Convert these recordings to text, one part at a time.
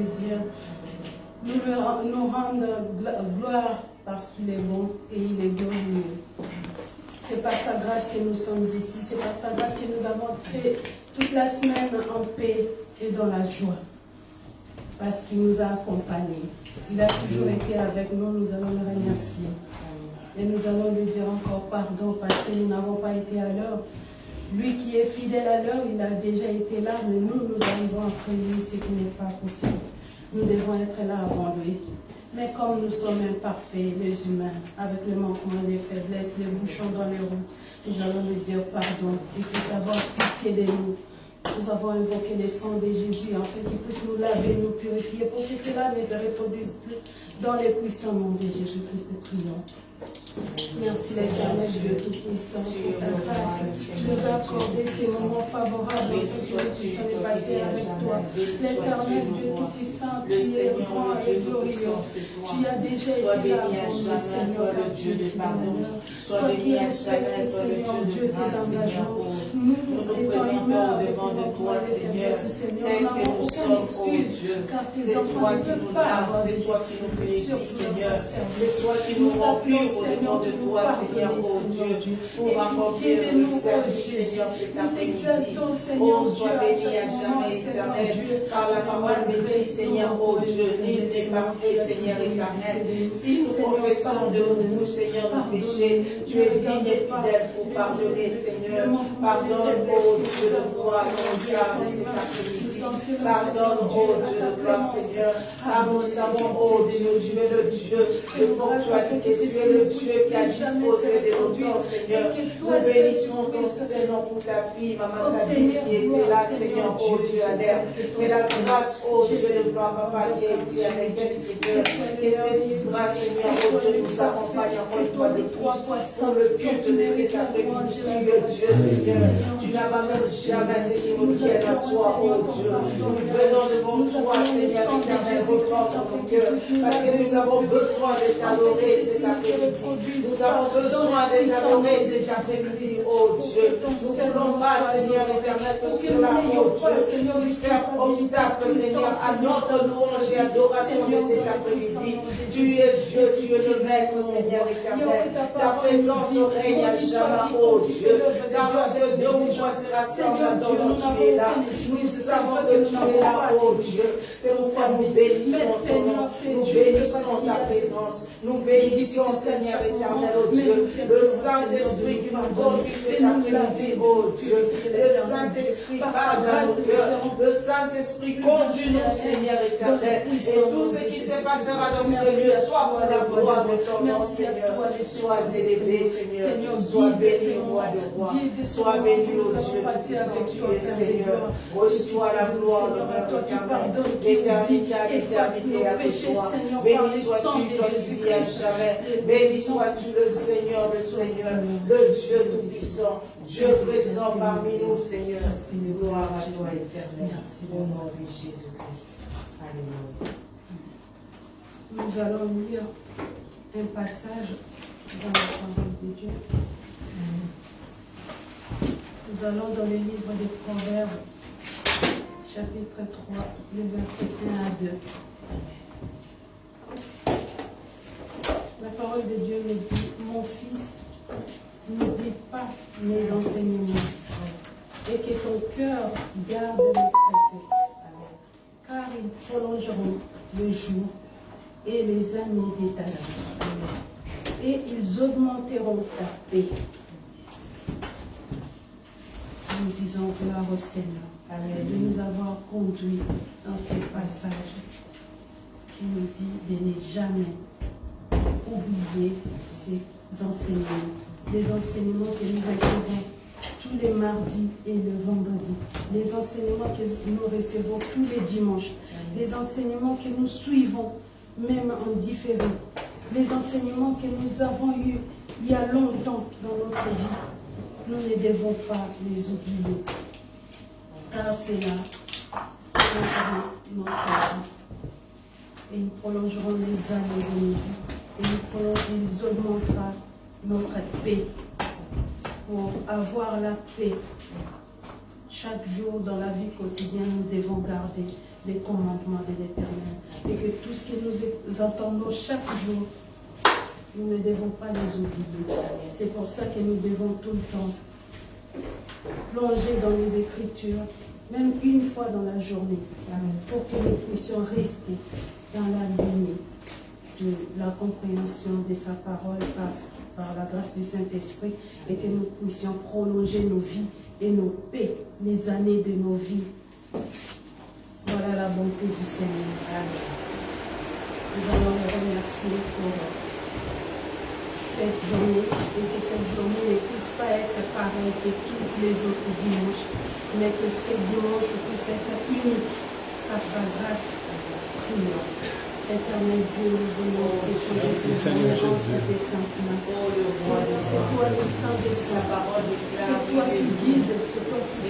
lui dire, nous rendre gloire parce qu'il est bon et il est glorieux. C'est par sa grâce que nous sommes ici, c'est par sa grâce que nous avons fait toute la semaine en paix et dans la joie. Parce qu'il nous a accompagnés. Il a toujours été avec nous, nous allons le remercier. Et nous allons lui dire encore pardon parce que nous n'avons pas été à l'heure. Lui qui est fidèle à l'heure, il a déjà été là, mais nous arrivons après lui, ce qui n'est pas possible. Nous devons être là avant lui. Mais comme nous sommes imparfaits, les humains, avec le manquement, les faiblesses, les bouchons dans les roues, nous allons lui dire pardon et qu'il puisse avoir pitié de nous. Nous avons invoqué le sang de Jésus, afin qu'il puisse nous laver, nous purifier, pour que cela ne se reproduise plus dans les puissants noms de Jésus-Christ. Prions. Merci l'Éternel Dieu Tout-Puissant pour ta grâce. Tu nous as accordé ces moments favorables afin que nous puissions les passer avec toi. L'Éternel Dieu Tout-Puissant, tu es grand et glorieux. Tu as déjà été là pour nous, Seigneur, le Dieu de pardon. Toi qui respectes, Seigneur Dieu, tes engagements. Nous nous présentons devant de toi, Seigneur, tel que nous sommes, oh Dieu. C'est toi qui nous laves, c'est toi qui nous purifies, Seigneur. C'est toi qui nous remplis au-devant de toi, Seigneur, oh Dieu, pour accorder le service, Seigneur, cet après-midi. Oh, sois béni à jamais, éternel, par la parole bénie, Seigneur, oh Dieu, libre et parfait, Seigneur éternel. Si nous confessons de nous, Seigneur, nos péchés, tu es digne et fidèle pour pardonner, Seigneur. Pardonne, oh Dieu de gloire, mon Dieu, cet après-midi. Pardonne, oh Dieu de gloire, Seigneur, car nous savons, oh Dieu, tu es le Dieu de ponctualité, tu es le Dieu qui a disposé de nos temps, Seigneur. Nous bénissons ton Seigneur pour ta fille, Maman Sabine, qui était là, Seigneur, oh Dieu, à l'air. Que la grâce, oh Dieu de gloire, Papa, qui a été avec elle, Seigneur. Que cette grâce, Seigneur, oh Dieu, nous accompagne encore une fois de toi pour le culte de cet après-midi. Tu es Dieu, Seigneur. Tu n'abandonnes jamais ce qui nous tient à toi, oh Dieu. Nous venons devant toi, Seigneur, éternel, reprendre notre cœur, parce que nous avons besoin de t'adorer cet après-midi. Nous avons besoin de t'adorer cet après-midi, oh Dieu. Nous ne voulons pas, Seigneur éternel, que cela, oh Dieu, puisse faire obstacle, Seigneur, à notre louange et adoration de cet après-midi. Tu es Dieu, tu es le Maître, Seigneur éternel. Ta présence règne à jamais, oh Dieu. Car lorsque Dieu nous voit se rassembler dans notre tu es là. Nous savons que tu es là, oh Dieu. C'est pourquoi nous bénissons ton nom. Nous bénissons ta présence. Nous bénissons, Seigneur éternel, oh Dieu. Le Saint-Esprit qui nous conduit cet après-midi, oh Dieu. Le Saint-Esprit parle dans nos cœurs. Le Saint-Esprit conduit-nous, Seigneur éternel. Et tout ce qui se passera dans ce lieu, soit pour la gloire de ton nom, Seigneur. Sois élevé, Seigneur. Sois béni, roi de roi. Sois béni, oh Dieu, puisque tu es Seigneur. Reçois la gloire, l'honneur, l'éternité à l'éternité avec toi. Béni sois-tu, toi qui vis à jamais. Béni sois-tu le Seigneur, le Dieu tout-puissant, Dieu présent parmi nous, Seigneur. Gloire à toi, éternel. Merci au nom de Jésus-Christ. Alléluia. Nous allons lire un passage dans la parole de Dieu. Nous allons dans le livre des Proverbes, chapitre 3, le verset 1 à 2. La parole de Dieu me dit, mon fils, n'oublie pas mes enseignements et que ton cœur garde mes préceptes, car ils prolongeront le jour et les années de ta vie, et ils augmenteront ta paix. Nous disons gloire au Seigneur de nous avoir conduits dans ces passages qui nous dit de ne jamais oublier ces enseignements, les enseignements que nous recevons tous les mardis et le vendredi, les enseignements que nous recevons tous les dimanches, les enseignements que nous suivons même en différé, les enseignements que nous avons eus il y a longtemps dans notre vie. Nous ne devons pas les oublier, car c'est là prolongeront notre vie. Et ils prolongeront les années de nos vies. Et ils augmenteront notre paix. Pour avoir la paix, chaque jour dans la vie quotidienne, nous devons garder les commandements de l'Éternel. Et que tout ce que nous entendons chaque jour, nous ne devons pas les oublier. C'est pour ça que nous devons tout le temps plonger dans les Écritures, même une fois dans la journée, pour que nous puissions rester dans la lignée de la compréhension de sa parole par la grâce du Saint-Esprit, et que nous puissions prolonger nos vies et nos paix, les années de nos vies. Voilà la bonté du Seigneur. Nous allons le remercier pour cette journée, et que cette journée ne puisse pas être pareille que tous les autres dimanches, mais que ce dimanche puisse être unique par sa grâce priante. Éternel Dieu, nous venons échanger ce jour des sentiments. C'est toi le sang de sa parole, c'est toi qui guides, c'est toi qui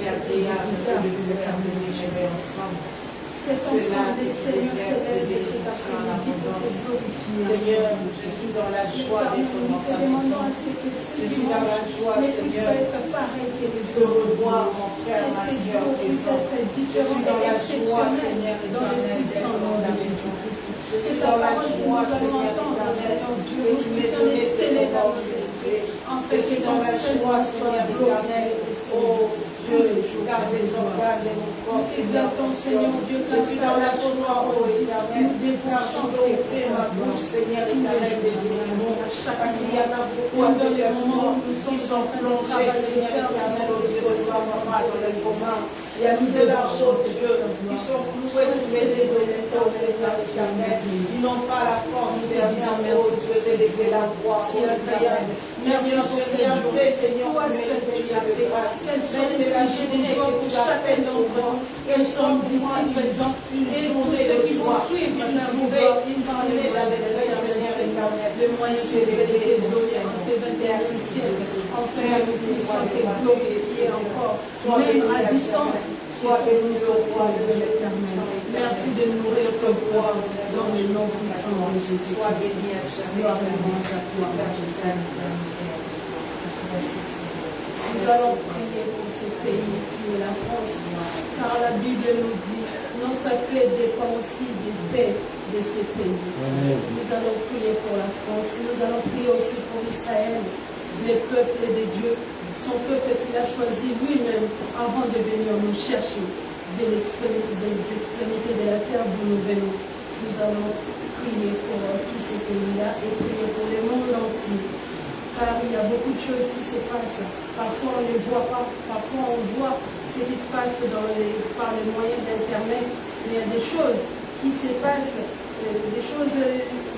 c'est ton sang des Seigneurs s'élève et cet après-midi pour te glorifier. Seigneur, je suis dans la joie de ton demandons à ce que ce dimanche ne puisse pas être pareil que les de revoir mon frère, ma et soeur, puisse être différent dans et la joie, Seigneur, exceptionnel dans le puissant nom de Jésus-Christ. Je suis dans la joie, Seigneur, Seigneur Dieu, et tu m'es donné sceller cette dans opportunité. en Je fait suis que dans ton la joie, Seigneur, glorifié. oh Dieu, garde les organes de mon corps, Seigneur, Seigneur Dieu, je suis dans la joie, oh Éternel, car je veux ouvrir ma bouche, Seigneur, Éternel, de dire mon parce qu'il y en a beaucoup à ces personnes qui sont plongées, Seigneur, Éternel, au Dieu de toi, maman, dans les communs. Il y a ceux-là, oh Dieu, qui sont cloués sous les dés de l'étang, Seigneur, Éternel. Ils n'ont pas la force de dire, oh Dieu, d'élever la voix, oh Éternel. Seigneur, je n'ai rien fait, Seigneur, mais tu as fait grâce. C'est la journée que tu as fait d'entre nous. Ils sont d'ici présents, et tous ceux qui vont suivre une journée d'avec Seigneur éternel. Le moyen de les glorifier en ces 21 siècles. Enfin, nous puissions te glorifier encore, même à distance. Soit béni au roi de l'éternel. Merci de nourrir ton roi dans le nom puissant de Jésus. Sois béni à chaque gloire et louange à toi, majesté. Nous allons prier pour ce pays qui est la France, car la Bible nous dit notre paix dépend aussi des paix de ce pays. Nous allons prier pour la France, nous allons prier aussi pour Israël, les peuples de Dieu, son peuple qu'il a choisi lui-même avant de venir nous chercher des extrémités de la terre d'où nous venons. Nous allons prier pour tous ces pays-là et prier pour le monde entier. Car il y a beaucoup de choses qui se passent. Parfois on ne les voit pas, parfois on voit ce qui se passe par les moyens d'Internet. Il y a des choses qui se passent, des choses,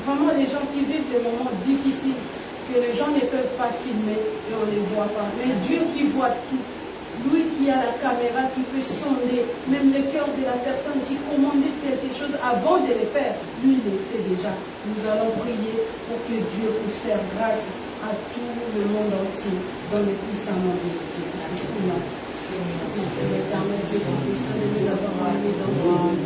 vraiment les gens qui vivent des moments difficiles, que les gens ne peuvent pas filmer et on ne les voit pas. Mais Dieu qui voit tout, lui qui a la caméra, qui peut sonder même le cœur de la personne qui commande quelque chose avant de le faire, lui il le sait déjà. Nous allons prier pour que Dieu puisse faire grâce à tout le monde entier dans le puissant nom de Jésus. L'éternel Dieu puissant de nous avoir amenés dans ce monde.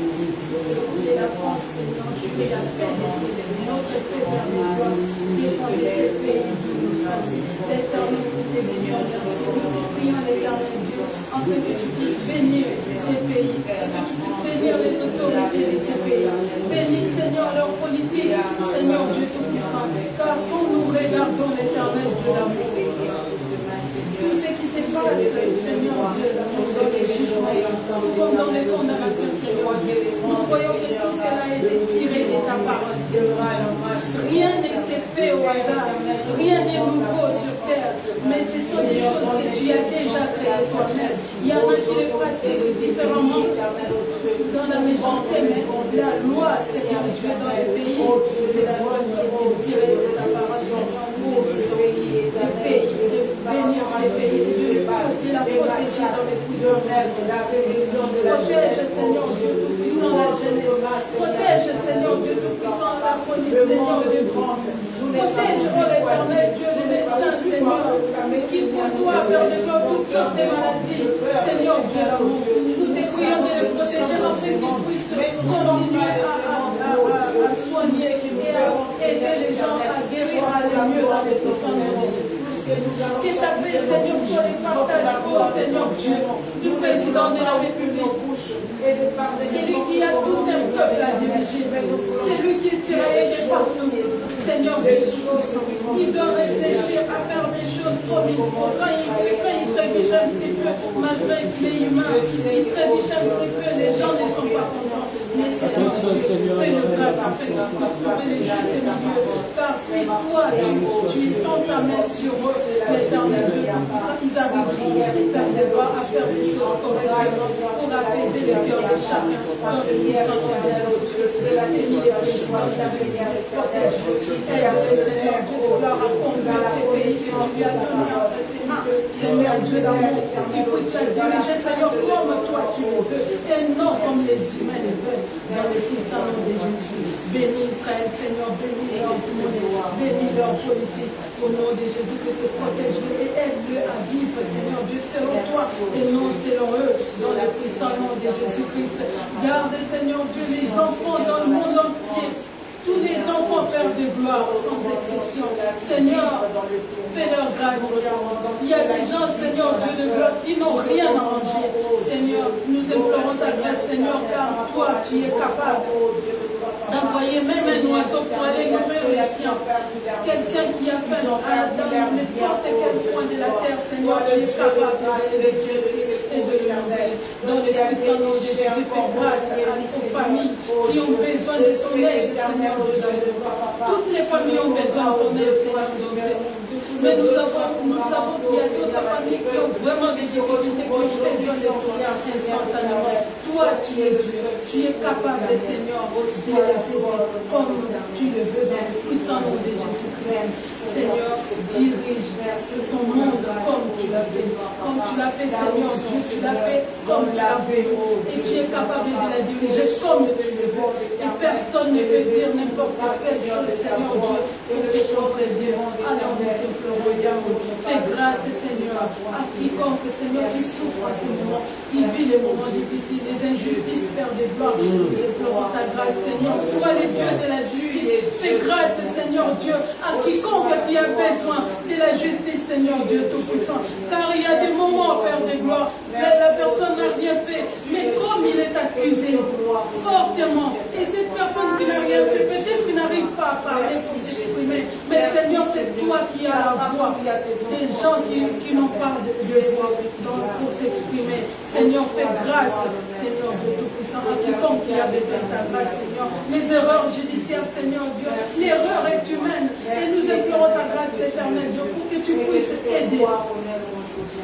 C'est la France, Seigneur, je prie la paix de ce pays. Notre paix vers les toi, dépend de ce pays d'où nous sommes. L'éternel, nous te bénissons, nous te prions, l'éternel Dieu, afin que tu puisses bénir ces pays, et que tu puisses bénir les autorités de ces pays. Bénis, Seigneur, leur politique, Seigneur Dieu Tout-Puissant, car quand nous regardons l'éternel Dieu d'amour, tout ce qui se passe, Seigneur Dieu, nous donne les jugements, tout comme dans les condamnations, Seigneur Dieu, nous voyons que tout cela a été tiré de ta parole. Rien ne s'est fait au hasard, rien n'est nouveau sur terre, mais ce sont des choses que tu as déjà créées toi-même. Il y en a qui les pratiquent différemment dans la méchanceté, mais la loi, Seigneur Dieu, dans les pays, c'est la loi qui a été tirée de ta parole pour sauver les pays, de bénir ces pays, de la protéger dans les puissants. Protège, Seigneur Dieu Tout-Puissant, la jeunesse. Protège, Seigneur Dieu Tout-Puissant, la police, Seigneur Dieu. Protège, oh l'Éternel Dieu, les médecins, Seigneur, qui pour toi développent toutes sortes de maladies. Seigneur Dieu, nous te prions de les protéger afin qu'ils puissent continuer à soigner et à aider les gens à guérir à aller mieux dans les puissants de Jésus. Que ta paix, Seigneur, soit les partages, oh Seigneur Dieu, du président de la République. C'est lui qui a tout un peuple à diriger. C'est lui qui est tiraillé de partout. Seigneur Jésus, il doit réfléchir à faire des choses comme il faut. Quand il trébuche un petit peu, malgré qu'il est humain, il trébuche un petit peu, les gens ne sont pas contents. Mais Seigneur, fais le grâce afin qu'ils puissent trouver les justes milieux. Car si toi, tu tends ta main sur eux, l'Éternel, ils arriveront à faire des choses correctes pour apaiser le cœur de chacun dans le puissant nom de Jésus-Christ. Seigneur, tu déclares à combien ces pays que tu lui as donné entre ses mains. Seigneur Dieu d'amour, qui puisse la diriger, Seigneur, comme toi tu le veux, et non comme les humains le veulent, dans le puissant nom de Jésus. Bénis Israël, Seigneur, bénis leur monnaie, bénis leur politique. Au nom de Jésus-Christ, protège-les et aide-le à vivre, Seigneur Dieu, selon toi et non selon eux, dans le puissant nom de Jésus-Christ. Garde, Seigneur Dieu, les enfants dans le monde entier. Tous les enfants, Père de gloire, sans exception. Seigneur, fais leur grâce. Il y a des gens, Seigneur Dieu de gloire, qui n'ont rien à manger. Seigneur, nous implorons ta grâce, Seigneur, car toi, tu es capable d'envoyer même un oiseau pour aller nourrir les siens. Quelqu'un qui a fait dans n'importe quel point de la terre, Seigneur, tu es capable de les tuer et de le nourrir. Dans le puissant nom de Jésus, fais grâce aux familles qui ont besoin de ton aide, Seigneur. Toutes les familles ont besoin de ton aide, Seigneur. Mais nous savons qu'il y a d'autres familles qui ont vraiment des difficultés, qui ont besoin de prier instantanément. Toi, tu es Dieu, tu es capable, Seigneur, de les aider comme tu le veux dans le puissant nom de Jésus-Christ. Seigneur, dirige ton monde comme tu l'as fait. Comme tu l'as fait, Seigneur Dieu, tu l'as fait comme tu l'as fait. Et tu es capable de la diriger comme tu le veux. Et personne ne peut dire n'importe quelle chose, Seigneur Dieu, pour te contredire. Alors nous te pleurons, fais grâce, Seigneur, à quiconque, Seigneur, qui souffre à ce moment, qui vit les moments difficiles, les injustices, Père de gloire. Nous implorons ta grâce, Seigneur. Toi, le Dieu de la justice, fais grâce, Seigneur Dieu, à quiconque qui a besoin de la justice, Seigneur Dieu Tout-Puissant. Car il y a des moments, Père de gloire, la personne n'a rien fait, mais comme il est accusé fortement, et cette personne qui n'a rien fait, peut-être qu'il n'arrive pas à parler pour s'exprimer, mais Seigneur, c'est toi qui as la voix. Des gens qui n'ont pas de voix pour s'exprimer. Seigneur, fais grâce, Seigneur Dieu Tout-Puissant, à quiconque qui a besoin de ta grâce, Seigneur. Les erreurs judiciaires, Seigneur Dieu, l'erreur est humaine, et nous implorons ta grâce, l'Éternel Dieu, pour que tu puisses aider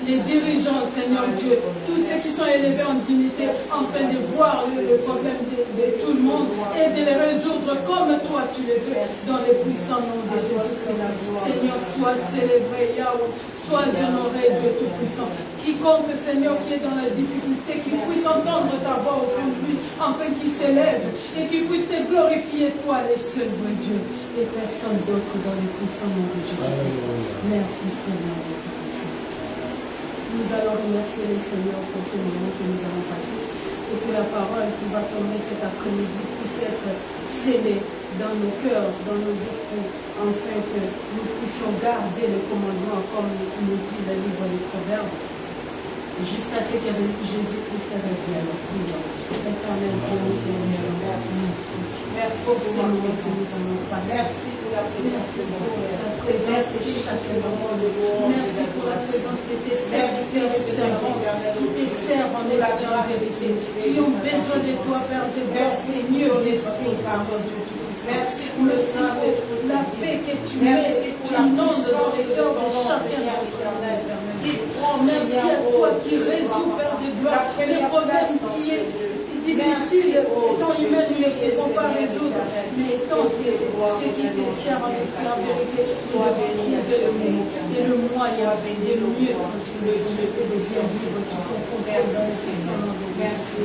les dirigeants, Seigneur Dieu, tous ceux qui sont élevés en dignité, afin de voir le problème de tout le monde et de les résoudre comme toi tu le fais, dans le puissant nom de Jésus-Christ. Seigneur, sois célébré, Yahweh, sois honoré, Dieu Tout-Puissant. Quiconque, Seigneur, qui est dans la difficulté, qui puisse entendre ta voix au fond de lui, afin qu'il s'élève et qu'il puisse te glorifier, toi, le seul vrai Dieu, et personne d'autre, dans le puissant nom de Jésus-Christ. Merci, Seigneur. Nous allons remercier le Seigneur pour ce moment que nous avons passé et que la parole qui va tomber cet après-midi puisse être scellée dans nos cœurs, dans nos esprits, afin que nous puissions garder le commandement comme nous dit le livre des Proverbes, jusqu'à ce que Jésus-Christ revienne. Éternel Dieu, Seigneur, merci. Merci pour ce moment que nous avons passé. Merci pour la présence de chaque moment. Merci pour la présence de tes serviteurs et servants qui te servent en esprit en vérité, qui ont besoin de toi, Père de gloire, Seigneur, l'Esprit, Seigneur Dieu. Merci pour le Saint-Esprit, la paix que tu mets, tu inondes dans les cœurs de chacun d'entre nous. Merci à toi qui résous, Père de gloire, les problèmes qui est difficile, étant humain, nous ne pouvons pas résoudre, mais étant que ceux qui te servent en esprit en vérité, nous devons trouver le mot et le moyen de mieux continuer et de bien vivre sur ton contrôle. Merci.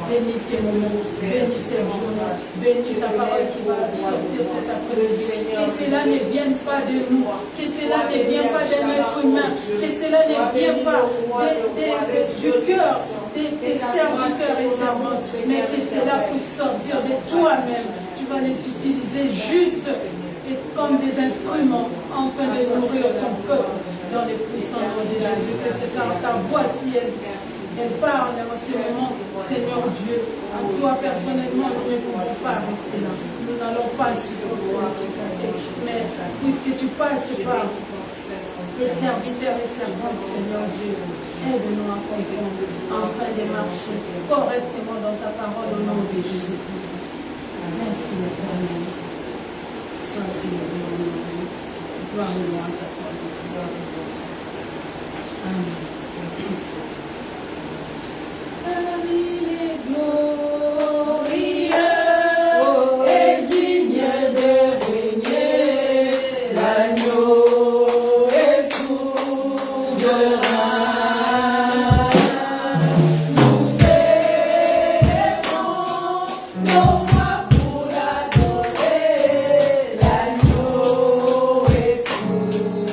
Bénis ces moments, bénis cette journée, bénis ta parole qui va sortir cet après-midi. Que cela ne vienne pas de nous, que cela ne vienne pas d'un être humain, que cela ne vienne pas du cœur des serviteurs et servantes, mais que cela puisse sortir de toi-même. Tu vas les utiliser juste et comme des instruments afin de nourrir ton peuple dans les puissants noms de Jésus-Christ. Car ta voix, si elle et parle en ce moment, Seigneur Dieu. À toi personnellement, nous ne pouvons pas rester là. Nous n'allons pas supporter. Mais puisque tu passes par tes serviteurs et servantes, Seigneur Dieu, aide-nous à comprendre, afin de marcher correctement dans ta parole au nom de Jésus-Christ. Merci, Éternel. Sois célébré au nom de Dieu. Gloire et louange à toi. Amen. Il est glorieux et digne de régner, l'agneau est souverain. Nous élevons nos voix pour l'adorer, l'agneau est souverain.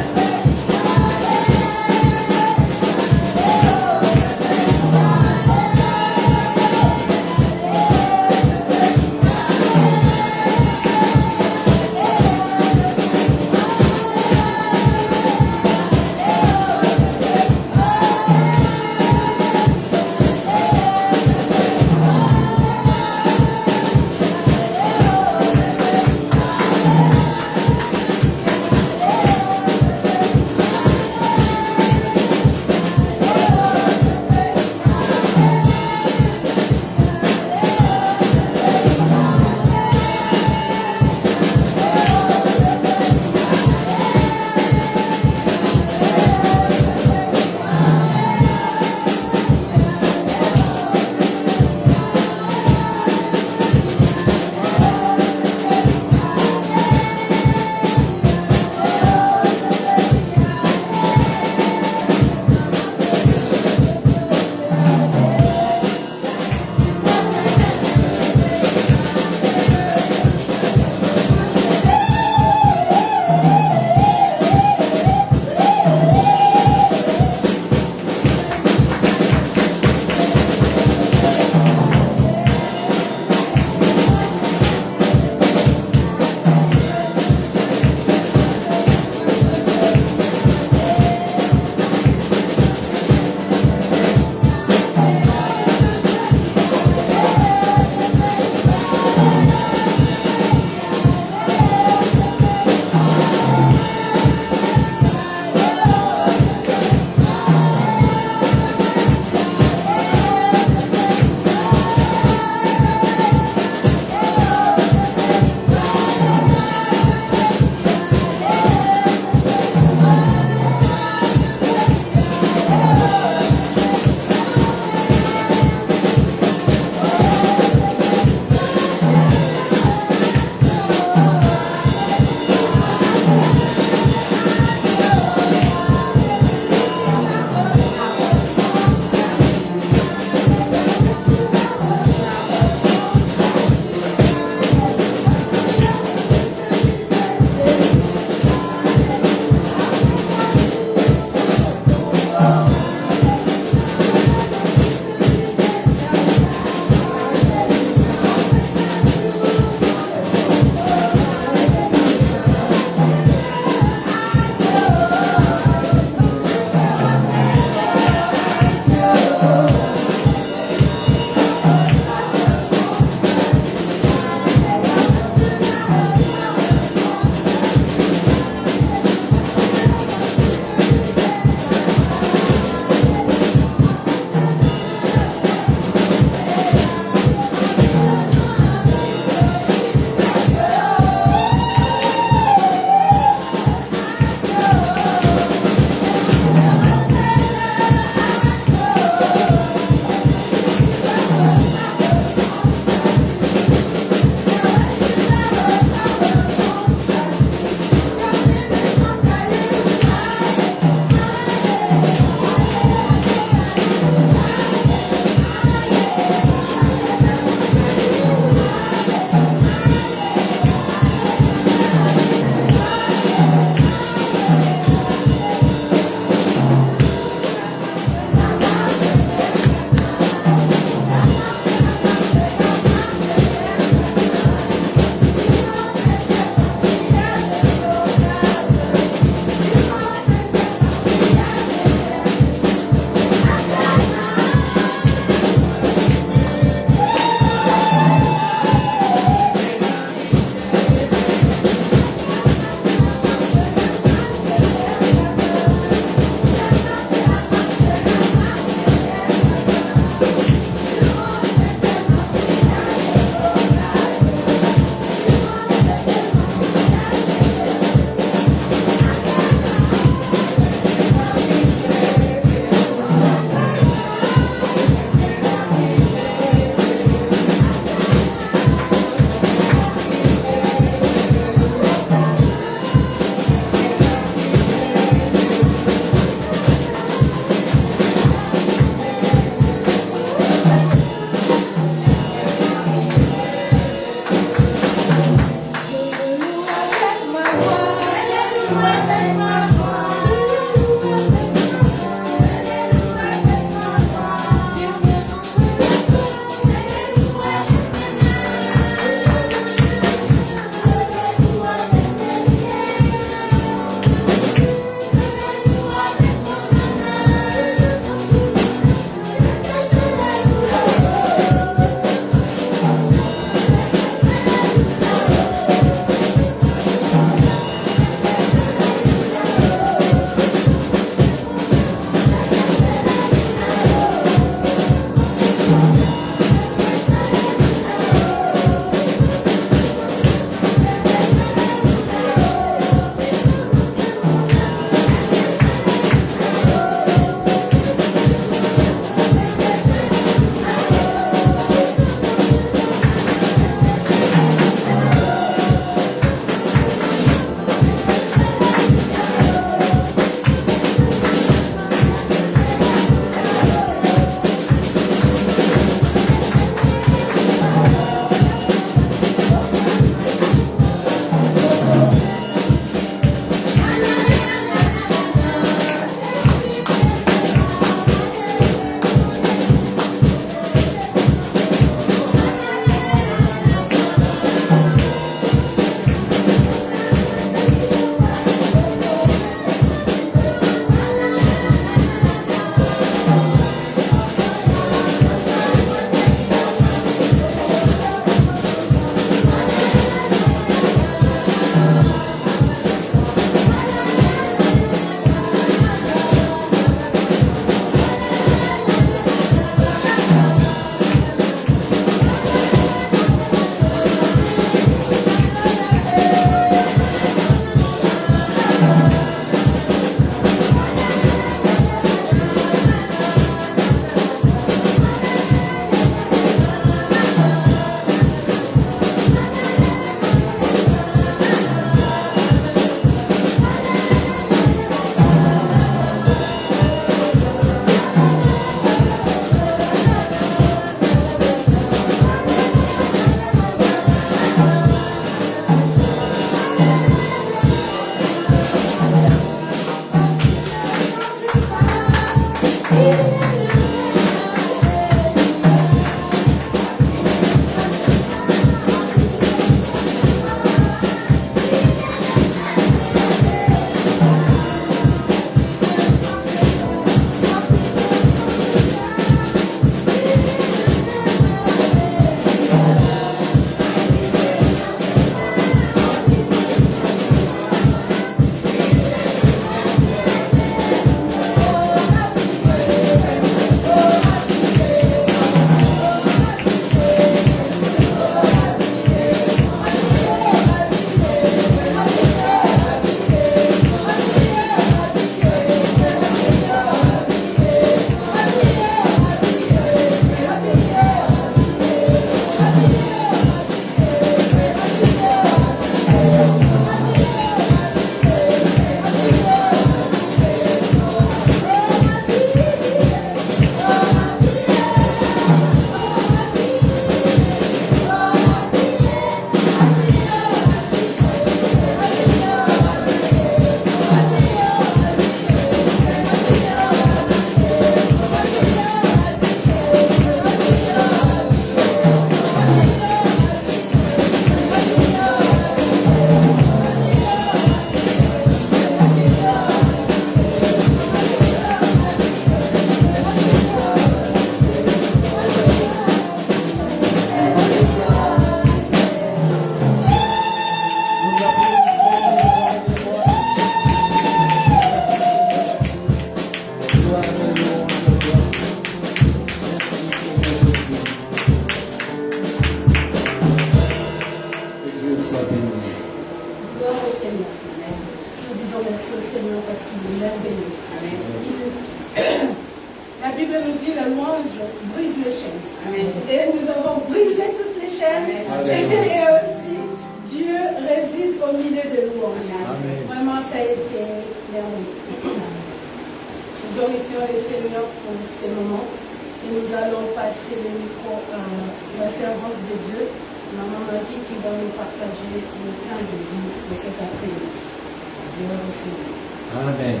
Amen.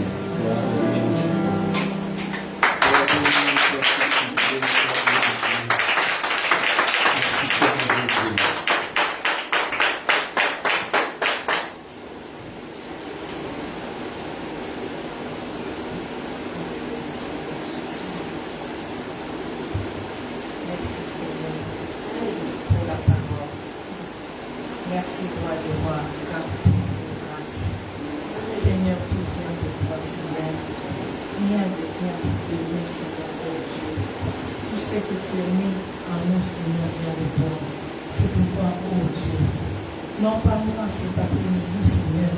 Merci Seigneur pour la parole. Merci roi des rois, car tout est grâce. Seigneur, tout vient de toi, Seigneur. Rien ne vient de nous, Seigneur, oh Dieu. Tout ce que tu as mis en nous, Seigneur, vient de toi. C'est pour toi, oh Dieu. Non pas moi, c'est pas pour nous dire, Seigneur,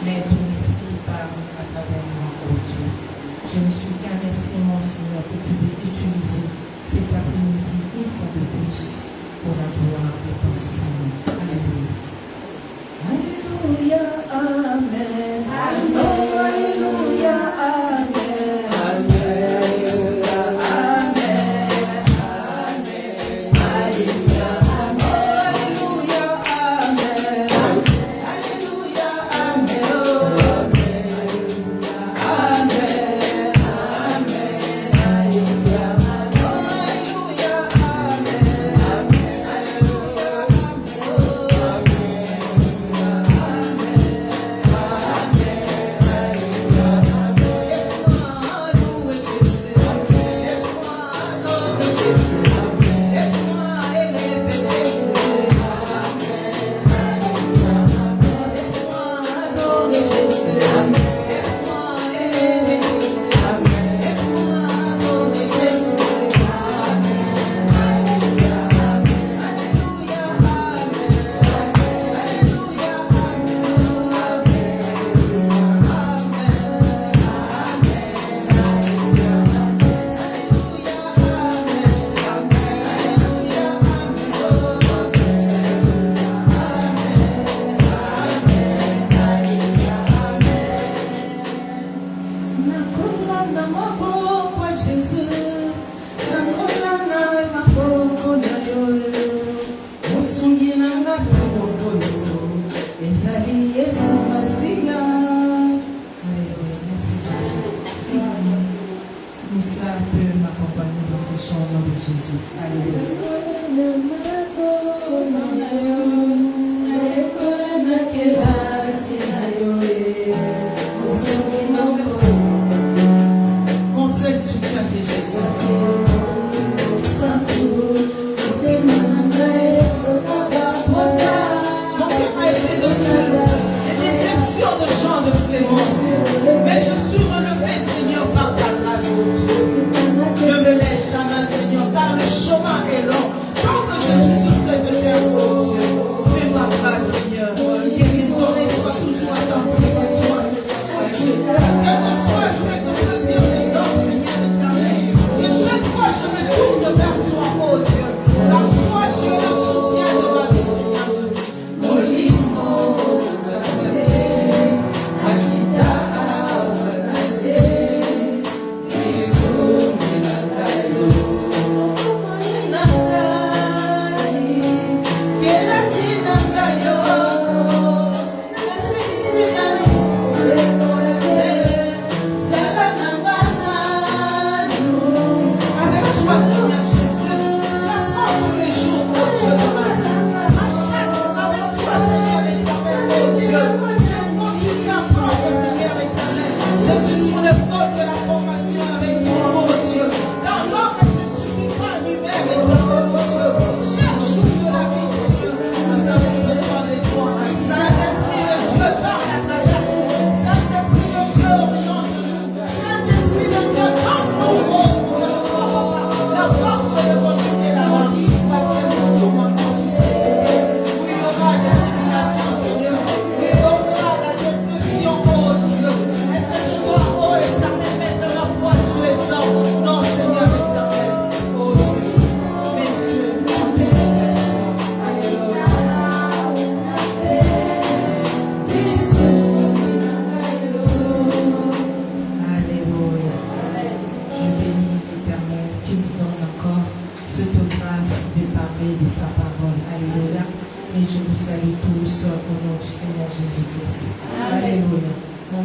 mais ton esprit parle à travers moi, oh Dieu. Je ne suis qu'un instrument, Seigneur, que tu veux utiliser cet après-midi une fois de plus pour la gloire de ton Seigneur. Alléluia. Alléluia, Amen. Alléluia, Amen. Alléluia, Amen. Alléluia, Amen. Alléluia,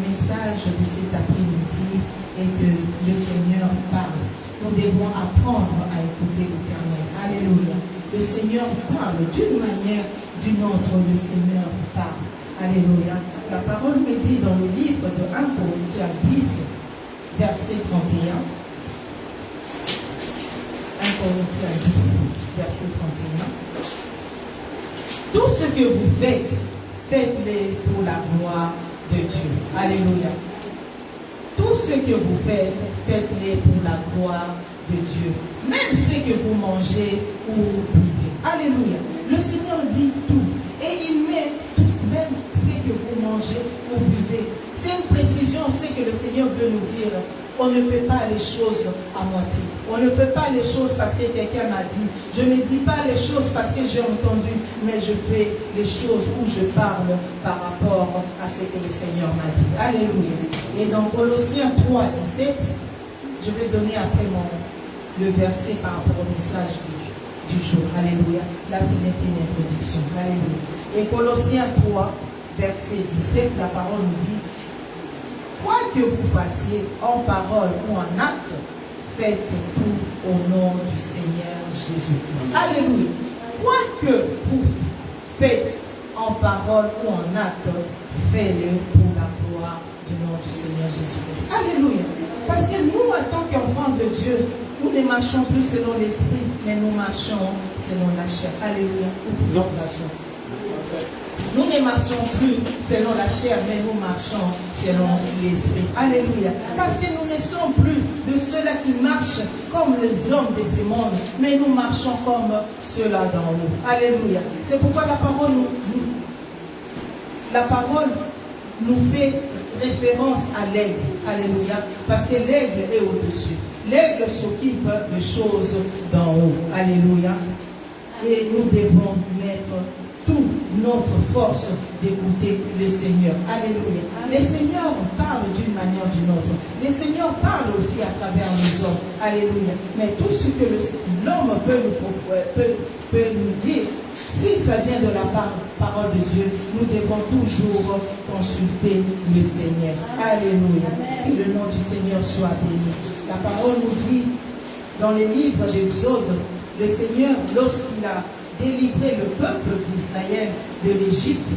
message de cet après-midi est que le Seigneur parle. Nous devons apprendre à écouter l'Éternel. Alléluia. Le Seigneur parle d'une manière, d'une autre. Le Seigneur parle. Alléluia. La parole me dit dans le livre de 1 Corinthiens 10, verset 31. 1 Corinthiens 10, verset 31. Tout ce que vous faites, faites-le pour la gloire de Dieu. Alléluia. Tout ce que vous faites, faites-le pour la gloire de Dieu. Même ce que vous mangez ou vous buvez. Alléluia. Le Seigneur dit tout. Et il met tout, même ce que vous mangez ou buvez. C'est une précision, c'est que le Seigneur veut nous dire. On ne fait pas les choses à moitié. On ne fait pas les choses parce que quelqu'un m'a dit. Je ne dis pas les choses parce que j'ai entendu, mais je fais les choses où je parle par rapport à ce que le Seigneur m'a dit. Alléluia. Et dans Colossiens 3, 17, je vais donner après le verset par rapport au message du jour. Alléluia. Là, c'est une introduction. Alléluia. Et Colossiens 3, verset 17, la parole nous dit: quoi que vous fassiez en parole ou en acte, faites tout au nom du Seigneur Jésus-Christ. Alléluia. Quoi que vous faites en parole ou en acte, faites-le pour la gloire du nom du Seigneur Jésus-Christ. Alléluia. Parce que nous, en tant qu'enfants de Dieu, nous ne marchons plus selon l'esprit, mais nous marchons selon la chair. Alléluia. Nous ne marchons plus selon la chair, mais nous marchons selon l'esprit. Alléluia. Parce que nous ne sommes plus de ceux-là qui marchent comme les hommes de ce monde, mais nous marchons comme ceux-là d'en haut. Alléluia. C'est pourquoi la parole nous fait référence à l'aigle. Alléluia. Parce que l'aigle est au-dessus. L'aigle s'occupe de choses d'en haut. Alléluia. Et nous devons mettre toute notre force d'écouter le Seigneur. Alléluia. Le Seigneur parle d'une manière ou d'une autre. Le Seigneur parle aussi à travers les hommes. Alléluia. Mais tout ce que l'homme peut nous dire, si ça vient de la parole de Dieu, nous devons toujours consulter le Seigneur. Alléluia. Que le nom du Seigneur soit béni. La parole nous dit, dans les livres d'Exode, le Seigneur, lorsqu'il a délivré le peuple d'Israël de l'Égypte,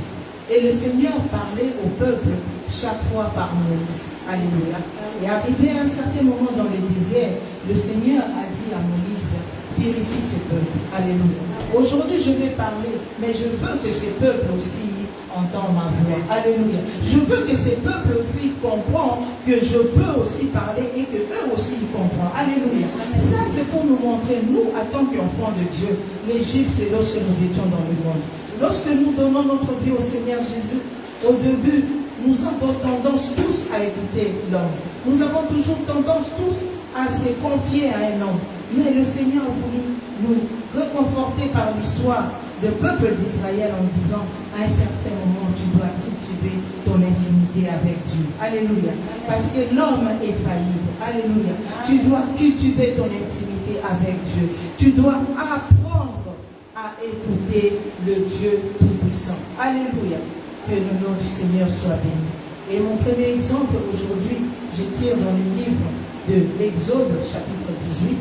et le Seigneur parlait au peuple chaque fois par Moïse. Alléluia. Et arrivé à un certain moment dans le désert, le Seigneur a dit à Moïse: purifie ce peuple. Alléluia. Aujourd'hui, je vais parler, mais je veux que ce peuple aussi entende ma voix. Alléluia. Je veux que ce peuple aussi comprenne que je peux aussi parler et que eux aussi comprennent. Alléluia. Ça, c'est pour nous montrer, nous, en tant qu'enfants de Dieu, l'Égypte, c'est lorsque nous étions dans le monde. Lorsque nous donnons notre vie au Seigneur Jésus, au début, nous avons tendance tous à écouter l'homme. Nous avons toujours tendance tous à se confier à un homme. Mais le Seigneur a voulu nous réconforter par l'histoire du peuple d'Israël en disant: à un certain moment, tu dois cultiver ton intimité avec Dieu. Alléluia. Parce que l'homme est faillible. Alléluia. Tu dois cultiver ton intimité avec Dieu. Tu dois apprendre à écouter le Dieu Tout-Puissant. Alléluia. Que le nom du Seigneur soit béni. Et mon premier exemple aujourd'hui, je tire dans le livre de l'Exode, chapitre 18.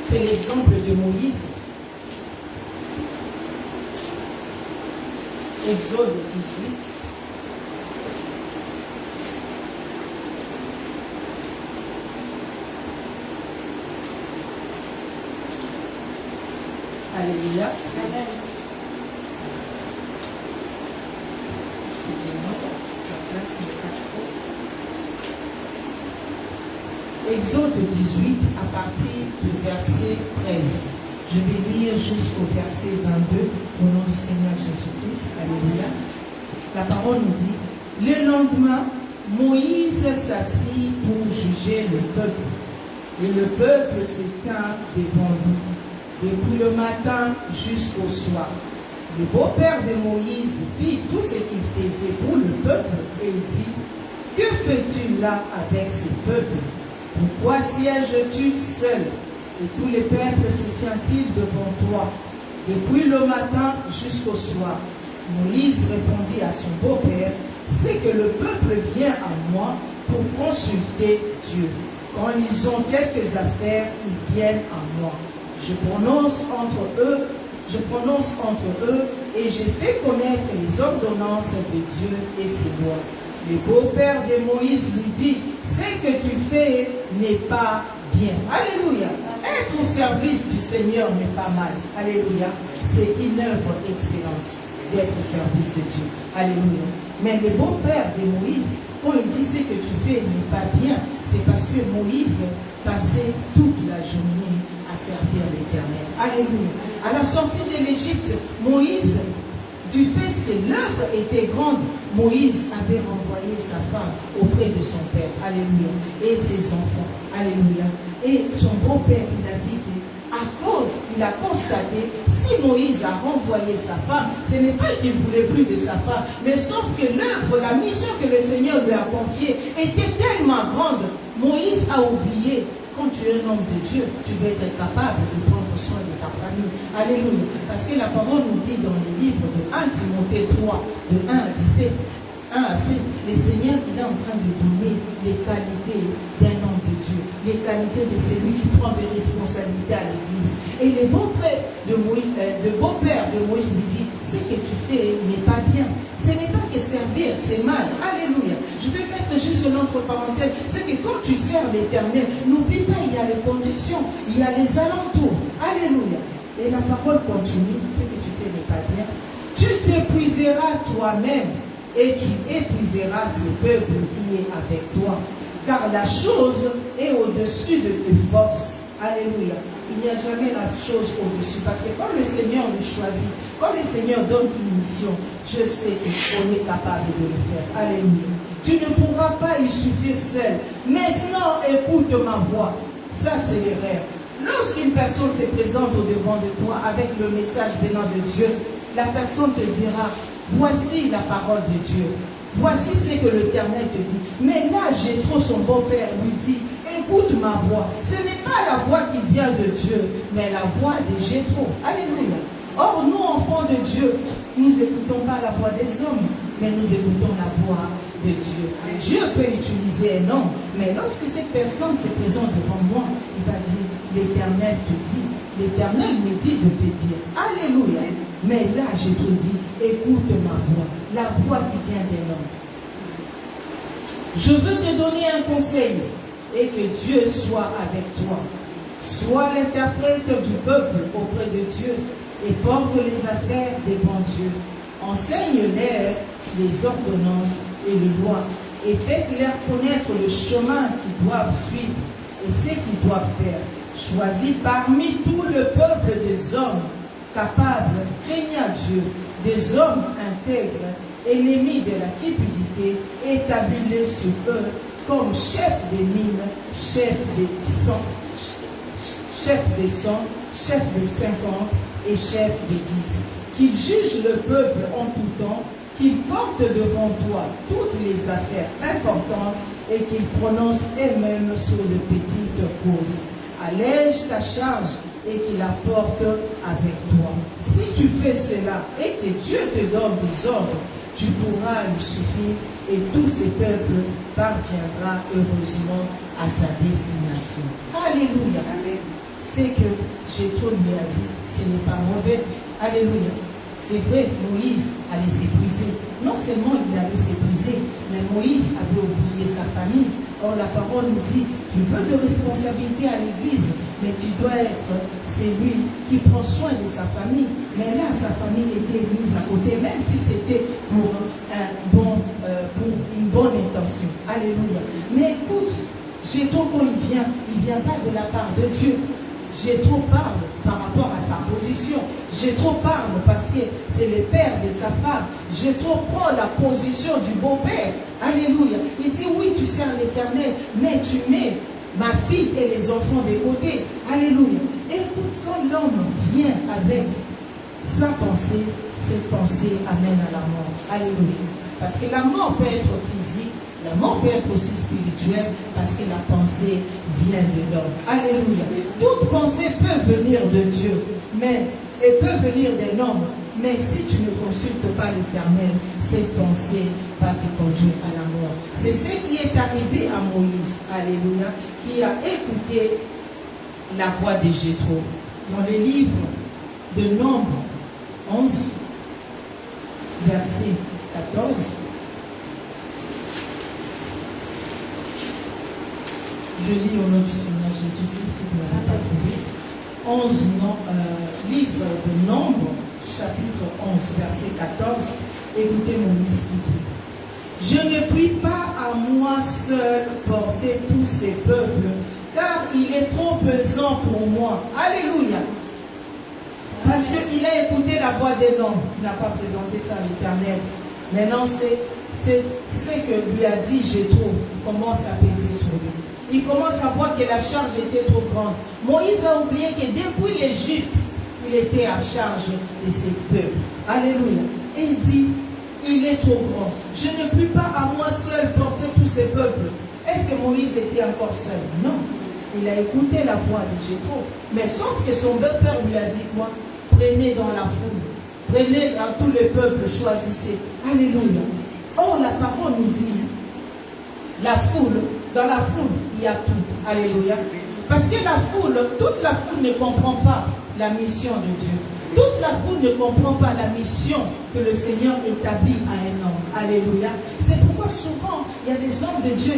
C'est l'exemple de Moïse. Exode 18. Alléluia. Excusez-moi, la place n'est pas trop. Exode 18 à partir du verset 13. Je vais lire jusqu'au verset 22 au nom du Seigneur Jésus-Christ. Alléluia. La parole nous dit: le lendemain, Moïse s'assit pour juger le peuple. Et le peuple s'étend devant lui, depuis le matin jusqu'au soir. Le beau-père de Moïse vit tout ce qu'il faisait pour le peuple et dit: que fais-tu là avec ce peuple? Pourquoi sièges-tu seul? Et tout le peuple se tient-il devant toi, depuis le matin jusqu'au soir? Moïse répondit à son beau-père: c'est que le peuple vient à moi pour consulter Dieu. Quand ils ont quelques affaires, ils viennent à moi. Je prononce entre eux et j'ai fait connaître les ordonnances de Dieu et ses lois. Le beau-père de Moïse lui dit, ce que tu fais n'est pas bien. Alléluia. Être au service du Seigneur n'est pas mal. Alléluia. C'est une œuvre excellente d'être au service de Dieu. Alléluia. Mais le beau-père de Moïse, quand il dit ce que tu fais n'est pas bien, c'est parce que Moïse passait toute la journée à servir l'Éternel. Alléluia. À la sortie de l'Égypte, Moïse, du fait que l'œuvre était grande, Moïse avait renvoyé sa femme auprès de son père. Alléluia. Et ses enfants. Alléluia. Et son beau-père, il a dit qu'à cause, il a constaté, si Moïse a renvoyé sa femme, ce n'est pas qu'il ne voulait plus de sa femme, mais sauf que l'œuvre, la mission que le Seigneur lui a confiée était tellement grande, Moïse a oublié. Quand tu es un homme de Dieu, tu dois être capable de prendre soin de ta famille. Alléluia. Parce que la parole nous dit dans le livre de 1 Timothée 3, de 1 à 17, 1 à 7, le Seigneur il est en train de donner les qualités d'un homme de Dieu, les qualités de celui qui prend des responsabilités à l'église. Et le beau-père de Moïse lui dit, ce que tu fais n'est pas bien. Ce n'est pas que servir, c'est mal. Alléluia. Je vais mettre juste une autre parenthèse. C'est que quand tu sers l'Éternel, n'oublie pas, il y a les conditions, il y a les alentours. Alléluia. Et la parole continue, ce que tu fais n'est pas bien. Tu t'épuiseras toi-même et tu épuiseras ce peuple qui est avec toi. Car la chose est au-dessus de tes forces. Alléluia. Il n'y a jamais la chose au-dessus. Parce que quand le Seigneur nous choisit, quand le Seigneur donne une mission, je sais qu'on est capable de le faire. Alléluia. Tu ne pourras pas y suffire seul. Maintenant, écoute ma voix. Ça, c'est l'erreur. Lorsqu'une personne se présente au-devant de toi avec le message venant de Dieu, la personne te dira, voici la parole de Dieu. Voici ce que l'Éternel te dit. Mais là, Jéthro, son beau-père, lui dit, écoute ma voix. Ce n'est pas la voix qui vient de Dieu, mais la voix de Jéthro. Alléluia. Or, nous, enfants de Dieu, nous n'écoutons pas la voix des hommes, mais nous écoutons la voix de Dieu. Dieu peut utiliser un homme, mais lorsque cette personne se présente devant moi, il va dire, l'Éternel te dit, l'Éternel me dit de te dire, Alléluia. Mais là, je te dis, écoute ma voix, la voix qui vient d'un homme. Je veux te donner un conseil et que Dieu soit avec toi. Sois l'interprète du peuple auprès de Dieu et porte les affaires devant Dieu. Enseigne-leur les ordonnances et les lois et faites-leur connaître le chemin qu'ils doivent suivre et ce qu'ils doivent faire. Choisis parmi tout le peuple des hommes capables, craignant Dieu, des hommes intègres, ennemis de la cupidité, établis sur eux comme chefs des mines, chefs des 100, chefs des 100, chefs des 50 et chefs des 10. Qu'ils jugent le peuple en tout temps, qu'ils portent devant toi toutes les affaires importantes et qu'ils prononcent eux-mêmes sur de petites causes. Allège ta charge et qu'il la porte avec toi. Si tu fais cela et que Dieu te donne des ordres, tu pourras lui suffire et tout ce peuple parviendra heureusement à sa destination. Alléluia. C'est que Jéthro lui a dit, ce n'est pas mauvais. Alléluia. C'est vrai, Moïse allait s'épuiser. Non seulement il allait s'épuiser, mais Moïse avait oublié sa famille. Or, la parole nous dit, tu veux de responsabilité à l'église, mais tu dois être celui qui prend soin de sa famille. Mais là, sa famille était mise à côté, même si c'était pour une bonne intention. Alléluia. Mais écoute, Jéthro, quand il vient pas de la part de Dieu. Jéthro parle par rapport à sa position. Jéthro parle parce que c'est le père de sa femme. Jéthro prend la position du beau-père. Alléluia. Il dit, oui, tu sers l'Éternel, mais tu mets ma fille et les enfants de côté. Alléluia. Écoute, quand l'homme vient avec sa pensée, cette pensée amène à la mort. Alléluia. Parce que la mort peut être physique, la mort peut être aussi spirituelle, parce que la pensée vient de l'homme. Alléluia. Toute pensée peut venir de Dieu, mais elle peut venir d'un homme. Mais si tu ne consultes pas l'Éternel, cette pensée va te conduire à la mort. C'est ce qui est arrivé à Moïse, alléluia, qui a écouté la voix de Jéthro. Dans le livre de Nombre 11, verset 14, je lis au nom du Seigneur Jésus-Christ, si vous n'avez pas trouvé. Livre de Nombre, chapitre 11, verset 14. Écoutez Moïse qui dit: Je ne puis pas à moi seul porter tous ces peuples, car il est trop pesant pour moi. Alléluia. Parce qu'il a écouté la voix des hommes. Il n'a pas présenté ça à l'Éternel. Maintenant, c'est ce que lui a dit Jéthro. Il commence à peser sur lui. Il commence à voir que la charge était trop grande. Moïse a oublié que depuis l'Égypte, il était à charge de ses peuples. Alléluia. Et il dit, il est trop grand. Je ne puis pas à moi seul porter tous ces peuples. Est-ce que Moïse était encore seul? Non. Il a écouté la voix de Jéthro. Mais sauf que son père lui a dit quoi? Prenez dans la foule. Prenez dans tout le peuple, choisissez. Alléluia. Or, la parole nous dit, la foule, dans la foule, il y a tout. Alléluia. Parce que la foule, toute la foule ne comprend pas la mission de Dieu. Toute la foule ne comprend pas la mission que le Seigneur établit à un homme. Alléluia. C'est pourquoi souvent, il y a des hommes de Dieu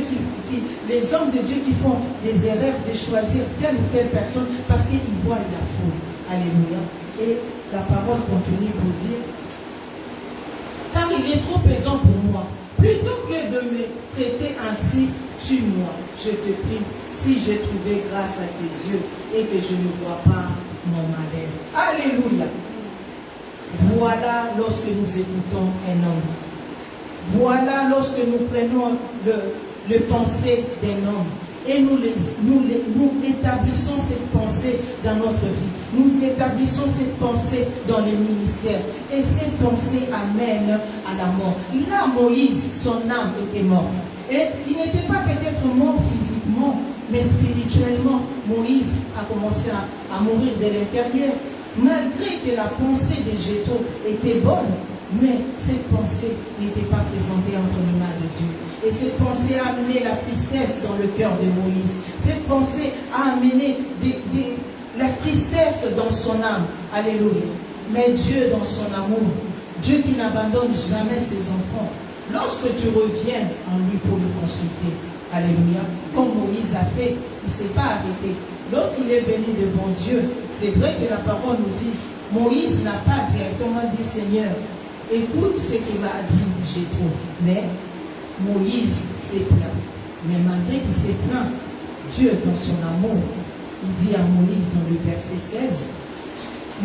qui font des erreurs de choisir telle ou telle personne parce qu'ils voient la foule. Alléluia. Et la parole continue pour dire, car il est trop pesant pour moi. Plutôt que de me traiter ainsi, tue-moi, je te prie, si j'ai trouvé grâce à tes yeux et que je ne vois pas mon malheur. Alléluia. Voilà lorsque nous écoutons un homme. Voilà lorsque nous prenons le pensée d'un homme et nous établissons cette pensée dans notre vie. Nous établissons cette pensée dans le ministère. Et cette pensée amène à la mort. Là, Moïse, son âme était morte. Et il n'était pas peut-être mort physiquement, mais spirituellement. Moïse a commencé à mourir de l'intérieur. Malgré que la pensée de Jéthro était bonne, mais cette pensée n'était pas présentée entre les mains de Dieu. Et cette pensée a amené la tristesse dans le cœur de Moïse. Cette pensée a amené la tristesse dans son âme. Alléluia. Mais Dieu dans son amour, Dieu qui n'abandonne jamais ses enfants, lorsque tu reviens en lui pour le consulter, alléluia, comme Moïse a fait, il ne s'est pas arrêté. Lorsqu'il est venu devant Dieu, c'est vrai que la parole nous dit, Moïse n'a pas directement dit, Seigneur, écoute ce qu'il m'a dit, Jéthro. Mais Moïse s'est plaint. Mais malgré qu'il s'est plaint, Dieu dans son amour, il dit à Moïse dans le verset 16,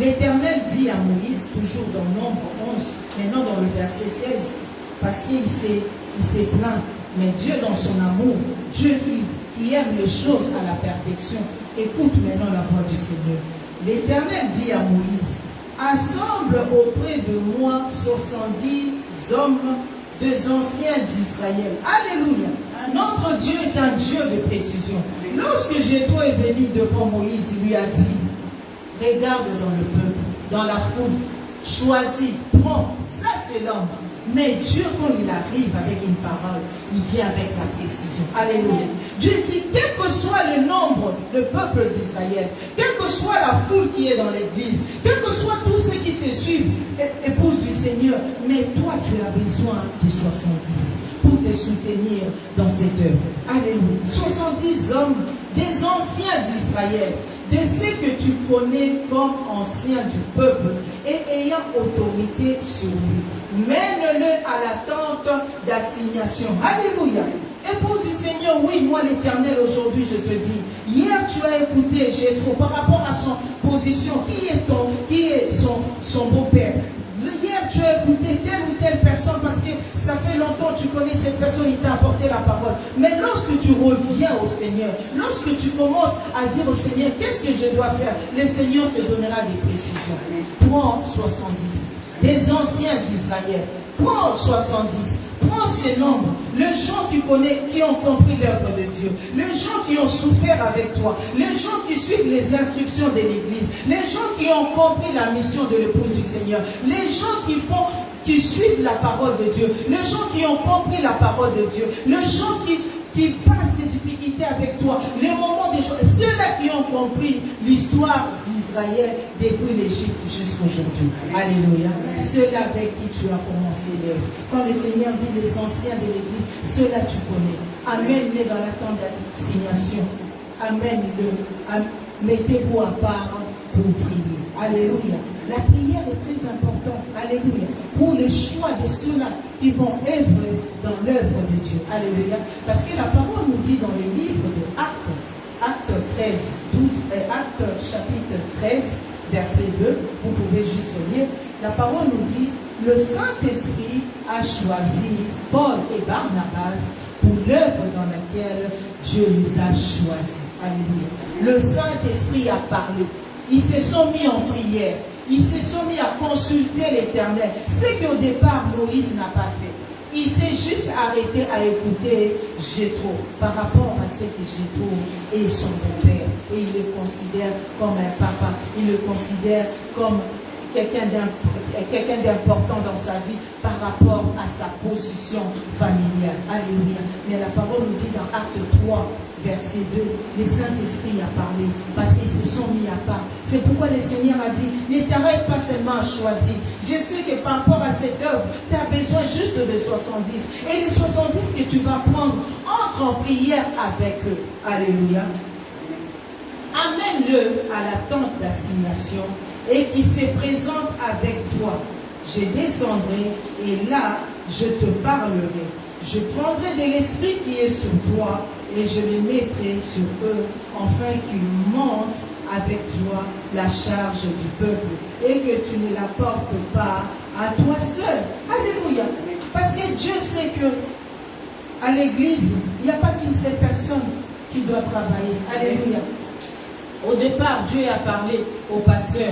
l'Éternel dit à Moïse, toujours dans Nombre 11, maintenant dans le verset 16, parce qu'il s'est plaint, mais Dieu dans son amour, Dieu qui aime les choses à la perfection, écoute maintenant la voix du Seigneur. L'Éternel dit à Moïse, assemble auprès de moi 70 hommes, des anciens d'Israël. Alléluia. Notre Dieu est un Dieu de précision. Lorsque Jéthro est venu devant Moïse, il lui a dit, regarde dans le peuple, dans la foule, choisis, prends. Ça c'est l'homme. Mais Dieu, quand il arrive avec une parole, il vient avec la précision. Alléluia. Dieu dit, quel que soit le nombre, le peuple d'Israël, quelle que soit la foule qui est dans l'église, quel que soit tous ceux qui te suivent, épouse du Seigneur, mais toi, tu as besoin de 70 pour te soutenir dans cette œuvre. Alléluia. 70 hommes, des anciens d'Israël, de ceux que tu connais comme anciens du peuple et ayant autorité sur lui. Mène-le à la tente d'assignation. Alléluia. Épouse du Seigneur, oui, moi l'Éternel, aujourd'hui je te dis, hier tu as écouté Jéthro par rapport à son position, qui est son beau-père. Hier tu as écouté telle ou telle personne parce que ça fait longtemps que tu connais cette personne, il t'a apporté la parole. Mais lorsque tu reviens au Seigneur, lorsque tu commences à dire au Seigneur, qu'est-ce que je dois faire? Le Seigneur te donnera des précisions. Prends 70. Des anciens d'Israël. Prends 70. Prends c'est nombre. Les gens qui ont compris l'œuvre de Dieu, les gens qui ont souffert avec toi, les gens qui suivent les instructions de l'Église, les gens qui ont compris la mission de l'épouse du Seigneur, les gens qui suivent la parole de Dieu, les gens qui ont compris la parole de Dieu, les gens qui passent des difficultés avec toi, les moments des choses, ceux-là qui ont compris l'histoire d'Israël depuis l'Égypte jusqu'à aujourd'hui. Alléluia. Ceux-là avec qui tu as commencé l'œuvre. Quand le Seigneur dit l'essentiel de l'Église, ceux-là tu connais. Amène-les dans la tente d'assignation. Amène-le. Mettez-vous à part pour prier. Alléluia. La prière est très importante. Alléluia. Pour le choix de ceux-là qui vont œuvrer dans l'œuvre de Dieu. Alléluia. Parce que la parole nous dit dans le livre de Acte 13, 12, Acte chapitre 13, verset 2, vous pouvez juste lire. La parole nous dit, le Saint-Esprit a choisi Paul et Barnabas pour l'œuvre dans laquelle Dieu les a choisis. Alléluia. Le Saint-Esprit a parlé. Ils se sont mis en prière. Ils se sont mis à consulter l'Éternel. Ce qu'au départ Moïse n'a pas fait. Il s'est juste arrêté à écouter Jéthro par rapport à ce que Jéthro est son beau-père. Et il le considère comme un papa. Il le considère comme quelqu'un d'important dans sa vie par rapport à sa position familiale. Alléluia. Mais la parole nous dit dans Acte 3, verset 2, le Saint-Esprit a parlé parce qu'ils se sont mis à part. C'est pourquoi le Seigneur a dit, ne t'arrête pas seulement à choisir. Je sais que par rapport à cette œuvre, tu as besoin juste de 70. Et les 70 que tu vas prendre, entre en prière avec eux. Alléluia. Amène-le à la tente d'assignation et qui se présente avec toi. Je descendrai et là, je te parlerai. Je prendrai de l'esprit qui est sur toi et je le mettrai sur eux, afin qu'ils montent avec toi la charge du peuple et que tu ne la portes pas à toi seul. Alléluia. Parce que Dieu sait que à l'église, il n'y a pas qu'une seule personne qui doit travailler. Alléluia. Au départ, Dieu a parlé au pasteur.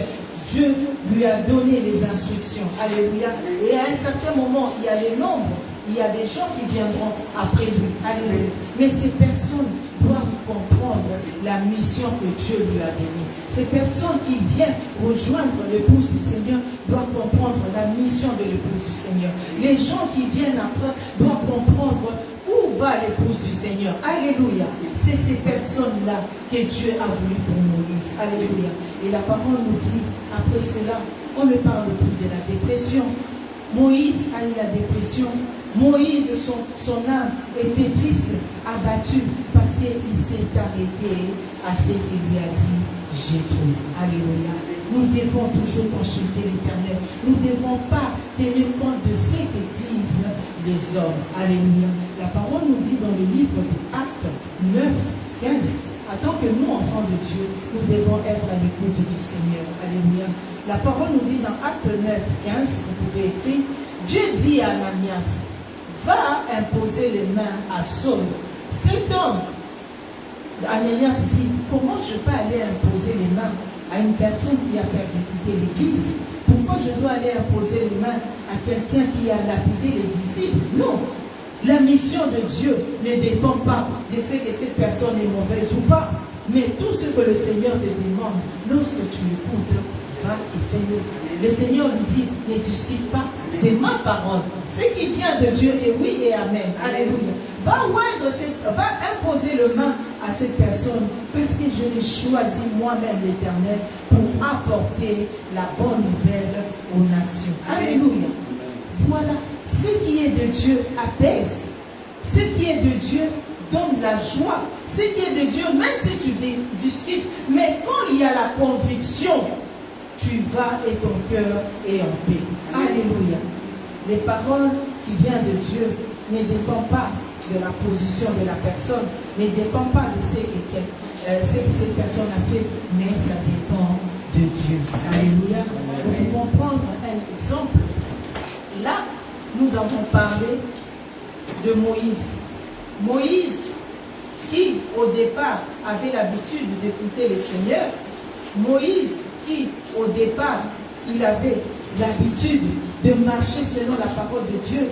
Dieu lui a donné les instructions. Alléluia. Et à un certain moment, il y a les nombres. Il y a des gens qui viendront après lui. Alléluia. Mais ces personnes doivent comprendre la mission que Dieu lui a donnée. Ces personnes qui viennent rejoindre l'épouse du Seigneur doivent comprendre la mission de l'épouse du Seigneur. Les gens qui viennent après doivent comprendre où va l'épouse du Seigneur. Alléluia. C'est ces personnes-là que Dieu a voulu pour Moïse. Alléluia. Et la parole nous dit, après cela, on ne parle plus de la dépression. Moïse a eu la dépression. Moïse, son âme était triste, abattue, parce qu'il s'est arrêté à ce qu'il lui a dit, Jéthro. Alléluia. Nous devons toujours consulter l'Éternel. Nous ne devons pas tenir compte de ce que disent les hommes. Alléluia. La parole nous dit dans le livre d'Actes 9, 15, en tant que nous, enfants de Dieu, nous devons être à l'écoute du Seigneur. Alléluia. La parole nous dit dans Actes 9, 15, vous pouvez écrire, Dieu dit à Ananias, va imposer les mains à Saul. Cet homme, Ananias dit, comment je peux aller imposer les mains à une personne qui a persécuté l'Église? Pourquoi je dois aller imposer les mains à quelqu'un qui a lapidé les disciples? Non. La mission de Dieu ne dépend pas de ce que cette personne est mauvaise ou pas. Mais tout ce que le Seigneur te demande, lorsque tu l'écoutes, va et fais-le. Le Seigneur lui dit, ne discute pas, c'est ma parole. Ce qui vient de Dieu est oui et amen. Alléluia. Va imposer le main à cette personne parce que je l'ai choisi moi-même l'Éternel pour apporter la bonne nouvelle aux nations. Alléluia. Voilà. Ce qui est de Dieu apaise. Ce qui est de Dieu donne la joie. Ce qui est de Dieu, même si tu discutes, mais quand il y a la conviction, tu vas et ton cœur est en paix. Alléluia. Les paroles qui viennent de Dieu ne dépendent pas de la position de la personne, ne dépendent pas de ce que cette personne a fait, mais ça dépend de Dieu. Alléluia. Nous pouvons prendre un exemple. Là, nous avons parlé de Moïse. Moïse, qui au départ avait l'habitude d'écouter le Seigneur. Moïse, qui au départ, il avait l'habitude de marcher selon la parole de Dieu.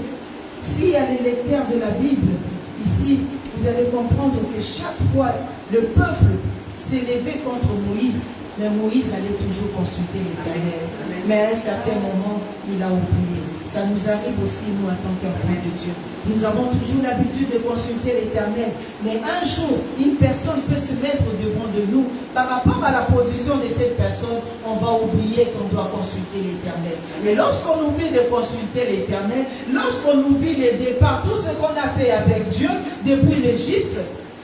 S'il y a les lecteurs de la Bible, ici, vous allez comprendre que chaque fois, le peuple s'est levé contre Moïse, mais Moïse allait toujours consulter l'Éternel. Mais à un certain moment, il a oublié. Ça nous arrive aussi, nous, en tant qu'enfants de Dieu. Nous avons toujours l'habitude de consulter l'Éternel. Mais un jour, une personne peut se mettre devant de nous. Par rapport à la position de cette personne, on va oublier qu'on doit consulter l'Éternel. Mais lorsqu'on oublie de consulter l'Éternel, lorsqu'on oublie le départ, tout ce qu'on a fait avec Dieu depuis l'Égypte,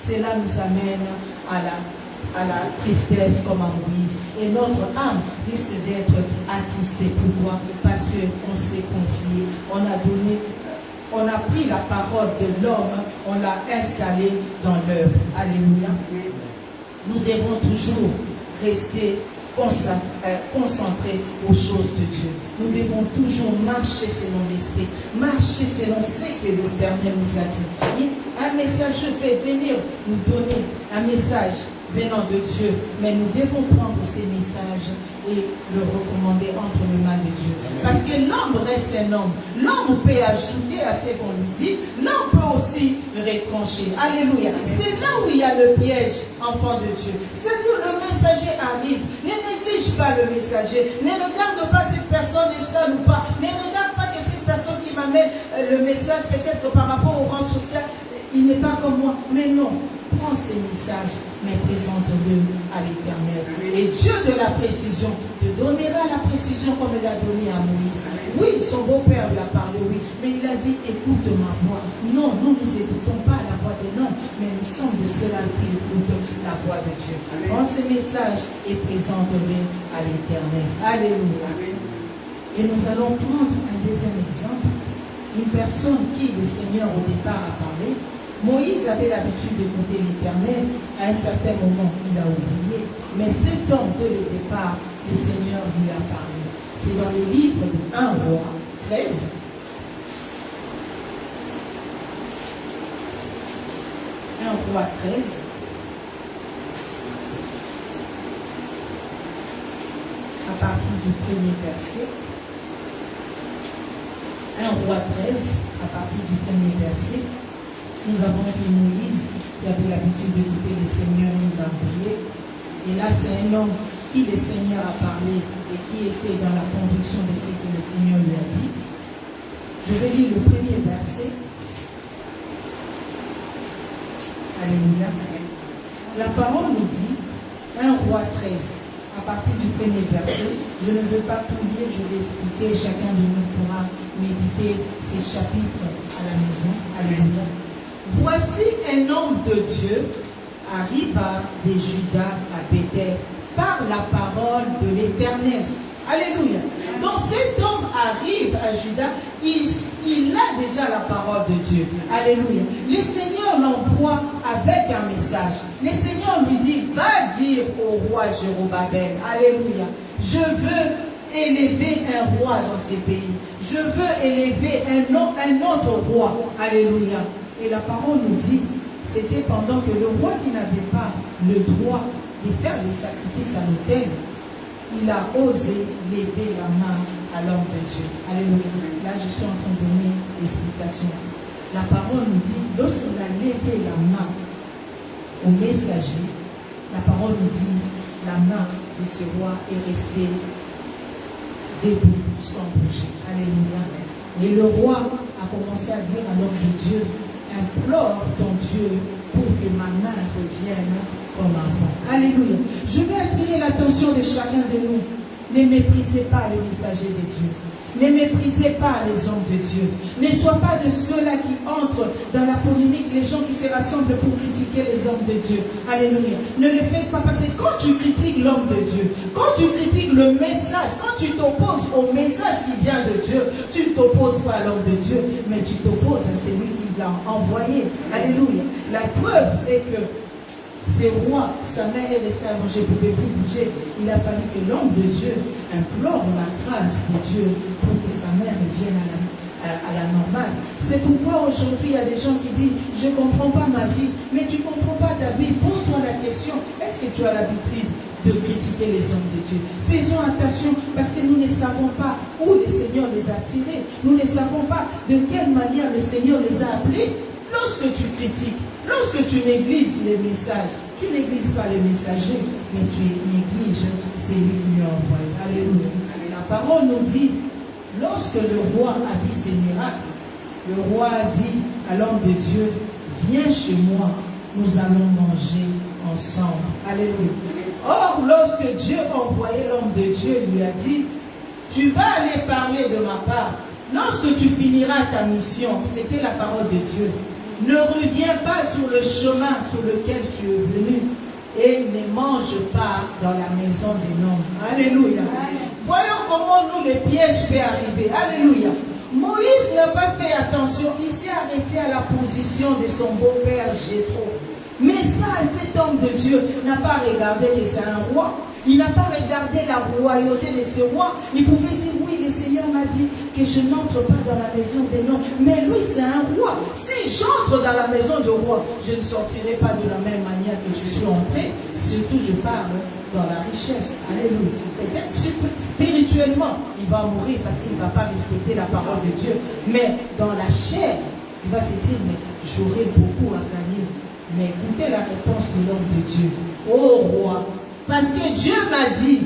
cela nous amène à la tristesse comme à Moïse. Et notre âme risque d'être attristée. Pourquoi? Parce qu'on s'est confié, on a pris la parole de l'homme, on l'a installée dans l'œuvre. Alléluia. Nous devons toujours rester concentrés aux choses de Dieu. Nous devons toujours marcher selon l'esprit, marcher selon ce que l'Éternel nous a dit. Un messager peut venir nous donner un message venant de Dieu, mais nous devons prendre ces messages et le recommander entre les mains de Dieu. Parce que l'homme reste un homme. L'homme peut ajouter à ce qu'on lui dit, l'homme peut aussi retrancher. Alléluia. C'est là où il y a le piège, enfant de Dieu. C'est-à-dire le messager arrive. Ne néglige pas le messager. Ne regarde pas cette personne et ça ou pas. Ne regarde pas que cette personne qui m'amène le message, peut-être par rapport au rang social, il n'est pas comme moi. Mais non. Prends ces messages, mais présente-le à l'Éternel. Et Dieu de la précision te donnera la précision comme il a donné à Moïse. Oui, son beau-père lui a parlé, oui, mais il a dit, écoute ma voix. Non, nous n'écoutons pas la voix de l'homme, mais nous sommes de ceux-là qui écoutent la voix de Dieu. Prends ces messages et présente-le à l'Éternel. Alléluia. Et nous allons prendre un deuxième exemple. Une personne qui le Seigneur au départ a parlé. Moïse avait l'habitude d'écouter l'Éternel. À un certain moment, il a oublié. Mais cet homme, dès le départ, le Seigneur lui a parlé. C'est dans le livre de 1 Roi 13. 1 Roi 13. À partir du premier verset. 1 Roi 13, à partir du premier verset. Nous avons vu Moïse qui avait l'habitude d'écouter le Seigneur, il a oublié. Et là, c'est un homme qui le Seigneur a parlé et qui était dans la conviction de ce que le Seigneur lui a dit. Je vais lire le premier verset. Alléluia. La parole nous dit, 1 Roi 13, à partir du premier verset. Je ne veux pas tout lire, je vais expliquer. Chacun de nous pourra méditer ces chapitres à la maison. Alléluia. Voici un homme de Dieu arriva de Juda à Bethel par la parole de l'Éternel. Alléluia. Donc cet homme arrive à Juda, il a déjà la parole de Dieu. Alléluia. Le Seigneur l'envoie avec un message. Le Seigneur lui dit, va dire au roi Jéroboam. Alléluia. Je veux élever un roi dans ces pays. Je veux élever un autre roi. Alléluia. Et la parole nous dit, c'était pendant que le roi qui n'avait pas le droit de faire le sacrifice à l'autel, il a osé lever la main à l'homme de Dieu. Alléluia. Là, je suis en train de donner l'explication. La parole nous dit, lorsqu'il a levé la main au messager, la parole nous dit, la main de ce roi est restée debout, sans bouger. Alléluia. Et le roi a commencé à dire à l'homme de Dieu, implore ton Dieu pour que ma main revienne comme avant. Alléluia. Je vais attirer l'attention de chacun de nous. Ne méprisez pas les messagers de Dieu. Ne méprisez pas les hommes de Dieu. Ne sois pas de ceux-là qui entrent dans la polémique, les gens qui se rassemblent pour critiquer les hommes de Dieu. Alléluia. Ne le faites pas parce que quand tu critiques l'homme de Dieu, quand tu critiques le message, quand tu t'opposes au message qui vient de Dieu, tu ne t'opposes pas à l'homme de Dieu, mais tu t'opposes à celui qui l'a envoyé. Alléluia. La preuve est que ces rois, sa mère est restée allongée, ne pouvait plus bouger. Il a fallu que l'homme de Dieu implore la grâce de Dieu pour que sa mère revienne à la normale. C'est pourquoi aujourd'hui il y a des gens qui disent, je ne comprends pas ma vie, mais tu ne comprends pas ta vie. Pose-toi la question, est-ce que tu as l'habitude de critiquer les hommes de Dieu. Faisons attention parce que nous ne savons pas où le Seigneur les a tirés. Nous ne savons pas de quelle manière le Seigneur les a appelés. Lorsque tu critiques, lorsque tu négliges les messages, tu négliges pas les messagers, mais tu négliges celui qui lui a envoyé. Alléluia. La parole nous dit, lorsque le roi a vu ces miracles, le roi a dit à l'homme de Dieu, viens chez moi, nous allons manger ensemble. Alléluia. Or, lorsque Dieu a envoyé l'homme de Dieu, il lui a dit, tu vas aller parler de ma part. Lorsque tu finiras ta mission, c'était la parole de Dieu. Ne reviens pas sur le chemin sur lequel tu es venu et ne mange pas dans la maison des hommes. Alléluia. Voyons comment nous les pièges peuvent arriver. Alléluia. Moïse n'a pas fait attention. Il s'est arrêté à la position de son beau-père Jéthro. Mais ça, cet homme de Dieu n'a pas regardé que c'est un roi. Il n'a pas regardé la royauté de ce roi. Il pouvait dire, oui, le Seigneur m'a dit que je n'entre pas dans la maison des noms. Mais lui, c'est un roi. Si j'entre dans la maison du roi, je ne sortirai pas de la même manière que je suis entré. Surtout, je parle dans la richesse. Alléluia. Peut-être spirituellement, il va mourir parce qu'il ne va pas respecter la parole de Dieu. Mais dans la chair, il va se dire, mais j'aurai beaucoup à gagner. Mais écoutez la réponse de l'homme de Dieu. Ô roi, parce que Dieu m'a dit,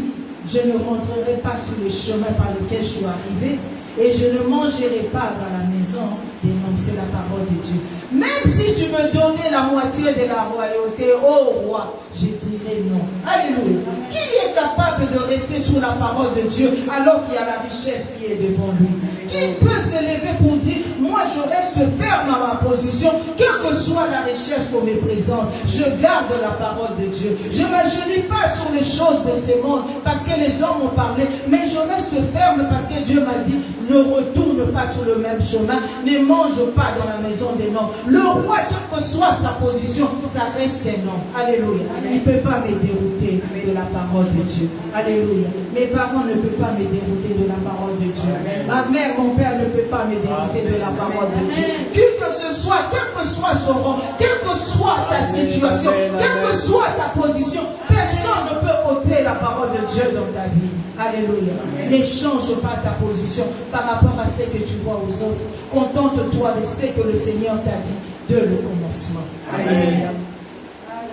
je ne rentrerai pas sur le chemin par lequel je suis arrivé et je ne mangerai pas dans la maison des hommes. C'est la parole de Dieu. Même si tu me donnais la moitié de la royauté, ô roi, je dirais non. Alléluia. Qui est capable de rester sous la parole de Dieu alors qu'il y a la richesse qui est devant lui? Qui peut se lever pour dire, moi je reste ferme à ma position, quelle que soit la richesse qu'on me présente, je garde la parole de Dieu. Je ne m'agenouille pas sur les choses de ce monde parce que les hommes ont parlé, mais je reste ferme parce que Dieu m'a dit, ne retourne pas sur le même chemin, ne mange pas dans la maison des noms. Le roi, quelle que soit sa position, ça reste un homme. Alléluia. Il ne peut pas me dérouter de la parole de Dieu. Alléluia. Mes parents ne peuvent pas me dérouter de la parole de Dieu. Ma mère, mon père ne peut pas me dérouter de la parole de Dieu. Qui que ce soit, quel que soit son rang, quelle que soit ta situation, quelle que soit ta position, personne ne peut ôter la parole de Dieu dans ta vie. Alléluia. Ne change pas ta position par rapport à ce que tu vois aux autres. Contente-toi de ce que le Seigneur t'a dit dès le commencement. Alléluia.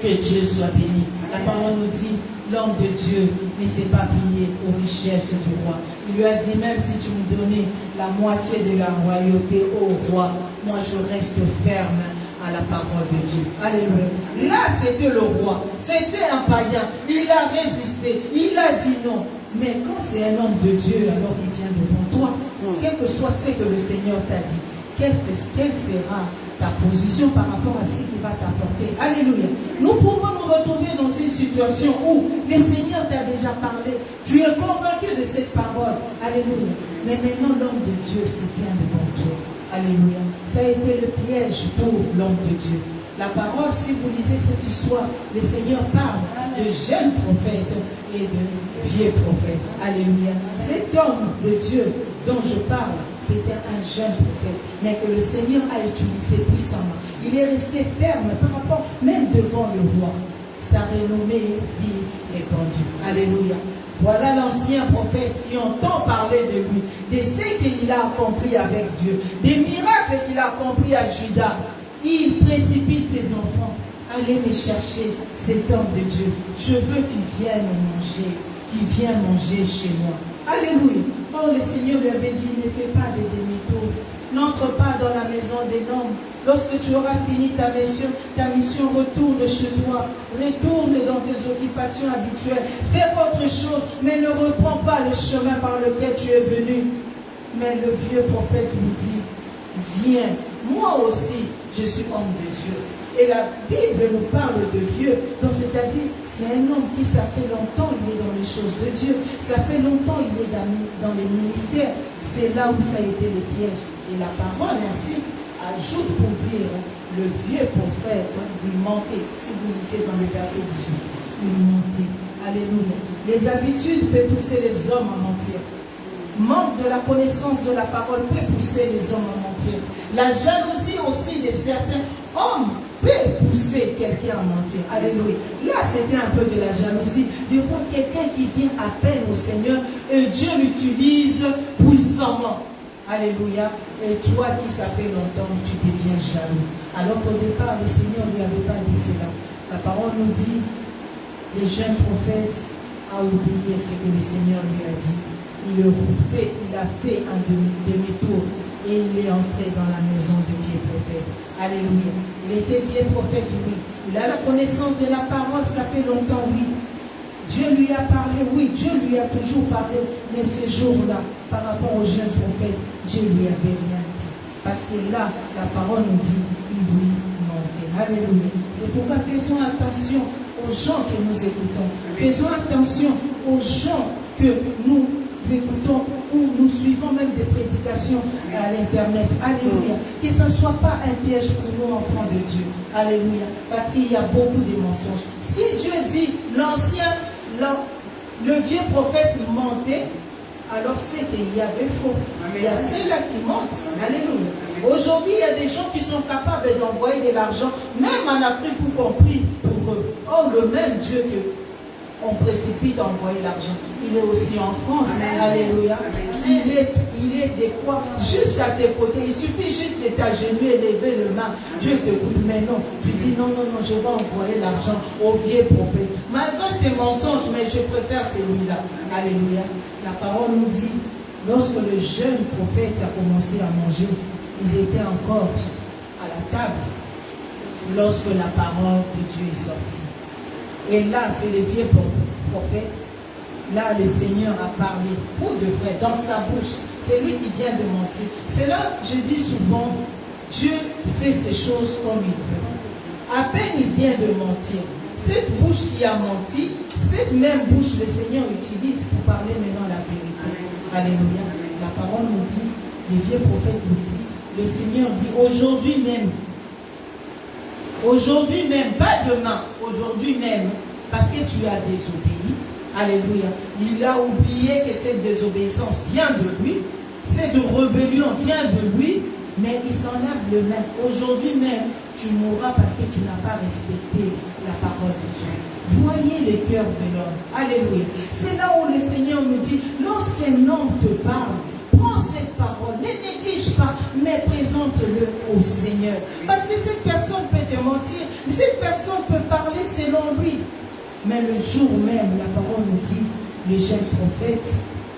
Que Dieu soit béni. La parole nous dit, l'homme de Dieu ne s'est pas plié aux richesses du roi. Il lui a dit, même si tu me donnais la moitié de la royauté au roi, moi je reste ferme à la parole de Dieu. Alléluia. Là, c'était le roi. C'était un païen. Il a résisté. Il a dit non. Mais quand c'est un homme de Dieu, alors il vient devant toi, quel que soit ce que le Seigneur t'a dit, quelle sera ta position par rapport à ce qu'il va t'apporter. Alléluia. Nous pouvons nous retrouver dans une situation où le Seigneur t'a déjà parlé. Tu es convaincu de cette parole. Alléluia. Mais maintenant, l'homme de Dieu se tient devant toi. Alléluia. Ça a été le piège pour l'homme de Dieu. La parole, si vous lisez cette histoire, le Seigneur parle de jeunes prophètes et de vieux prophètes. Alléluia. Cet homme de Dieu dont je parle, c'était un jeune prophète, mais que le Seigneur a utilisé puissamment. Il est resté ferme par rapport, même devant le roi. Sa renommée vit répandue. Alléluia. Voilà l'ancien prophète qui entend parler de lui, de ce qu'il a accompli avec Dieu, des miracles qu'il a accomplis à Juda. Il précipite ses enfants. Allez me chercher cet homme de Dieu. Je veux qu'il vienne manger, qu'il vienne manger chez moi. Alléluia. Oh, le Seigneur lui avait dit, ne fais pas de demi-tour. N'entre pas dans la maison des hommes. Lorsque tu auras fini ta mission, retourne chez toi. Retourne dans tes occupations habituelles. Fais autre chose, mais ne reprends pas le chemin par lequel tu es venu. Mais le vieux prophète lui dit, viens, moi aussi, je suis homme de Dieu. Et la Bible nous parle de vieux, donc c'est-à-dire, c'est un homme qui, ça fait longtemps, il est dans les choses de Dieu. Ça fait longtemps, il est dans les ministères. C'est là où ça a été les pièges. Et la parole ainsi ajoute pour dire, le vieux prophète lui mentait. Si vous lisez dans le verset 18, il mentait. Alléluia. Les habitudes peuvent pousser les hommes à mentir. Manque de la connaissance de la parole peut pousser les hommes à mentir. La jalousie aussi de certains hommes peut pousser pousser quelqu'un à mentir. Alléluia. Là, c'était un peu de la jalousie. De voir quelqu'un qui vient à peine au Seigneur et Dieu l'utilise puissamment. Alléluia. Et toi qui ça fait longtemps, tu deviens jaloux. Alors qu'au départ, le Seigneur ne lui avait pas dit cela. La parole nous dit, le jeune prophète a oublié ce que le Seigneur lui a dit. Il a fait un demi-tour et il est entré dans la maison du vieux prophète. Alléluia. Il était vieux prophète, oui. Il a la connaissance de la parole, ça fait longtemps, oui. Dieu lui a parlé, oui. Dieu lui a toujours parlé. Mais ce jour-là, par rapport au jeune prophète, Dieu lui avait rien dit. Parce que là, la parole nous dit, il lui manquait. Alléluia. C'est pourquoi faisons attention aux gens que nous écoutons. Faisons attention aux gens que nous écoutons ou nous suivons même des prédications à l'internet. Alléluia. Que ce ne soit pas un piège pour nous, enfants de Dieu. Alléluia. Parce qu'il y a beaucoup de mensonges. Si Dieu dit le vieux prophète mentait, alors c'est qu'il y a des faux. Il y a ceux-là qui mentent. Alléluia. Aujourd'hui, il y a des gens qui sont capables d'envoyer de l'argent, même en Afrique, y compris pour eux. Oh, le même Dieu que on précipite à envoyer l'argent. Il est aussi en France. Alléluia. Il est des fois juste à tes côtés. Il suffit juste de t'agenouiller et lever le main. Dieu t'écoute. Mais non, tu dis non, je vais envoyer l'argent au vieux prophète. Malgré ces mensonges, mais je préfère celui-là. Alléluia. La parole nous dit, lorsque le jeune prophète a commencé à manger, ils étaient encore à la table lorsque la parole de Dieu est sortie. Et là, c'est le vieux prophète. Là, le Seigneur a parlé pour de vrai, dans sa bouche. C'est lui qui vient de mentir. C'est là, je dis souvent, Dieu fait ces choses comme il veut. À peine il vient de mentir. Cette bouche qui a menti, cette même bouche, le Seigneur utilise pour parler maintenant la vérité. Alléluia. La parole nous dit, le vieux prophète nous dit, le Seigneur dit, aujourd'hui même, pas demain, aujourd'hui même, parce que tu as désobéi. Alléluia. Il a oublié que cette désobéissance vient de lui, cette rébellion vient de lui, mais il s'en lave le même. Aujourd'hui même, tu mourras parce que tu n'as pas respecté la parole de Dieu. Voyez le cœur de l'homme. Alléluia. C'est là où le Seigneur nous dit, lorsqu'un homme te parle, prends cette parole, ne néglige pas, mais présente-le au Seigneur. Parce que cette personne peut te mentir, mais cette personne peut parler selon lui. Mais le jour même, la parole nous dit, le jeune prophète,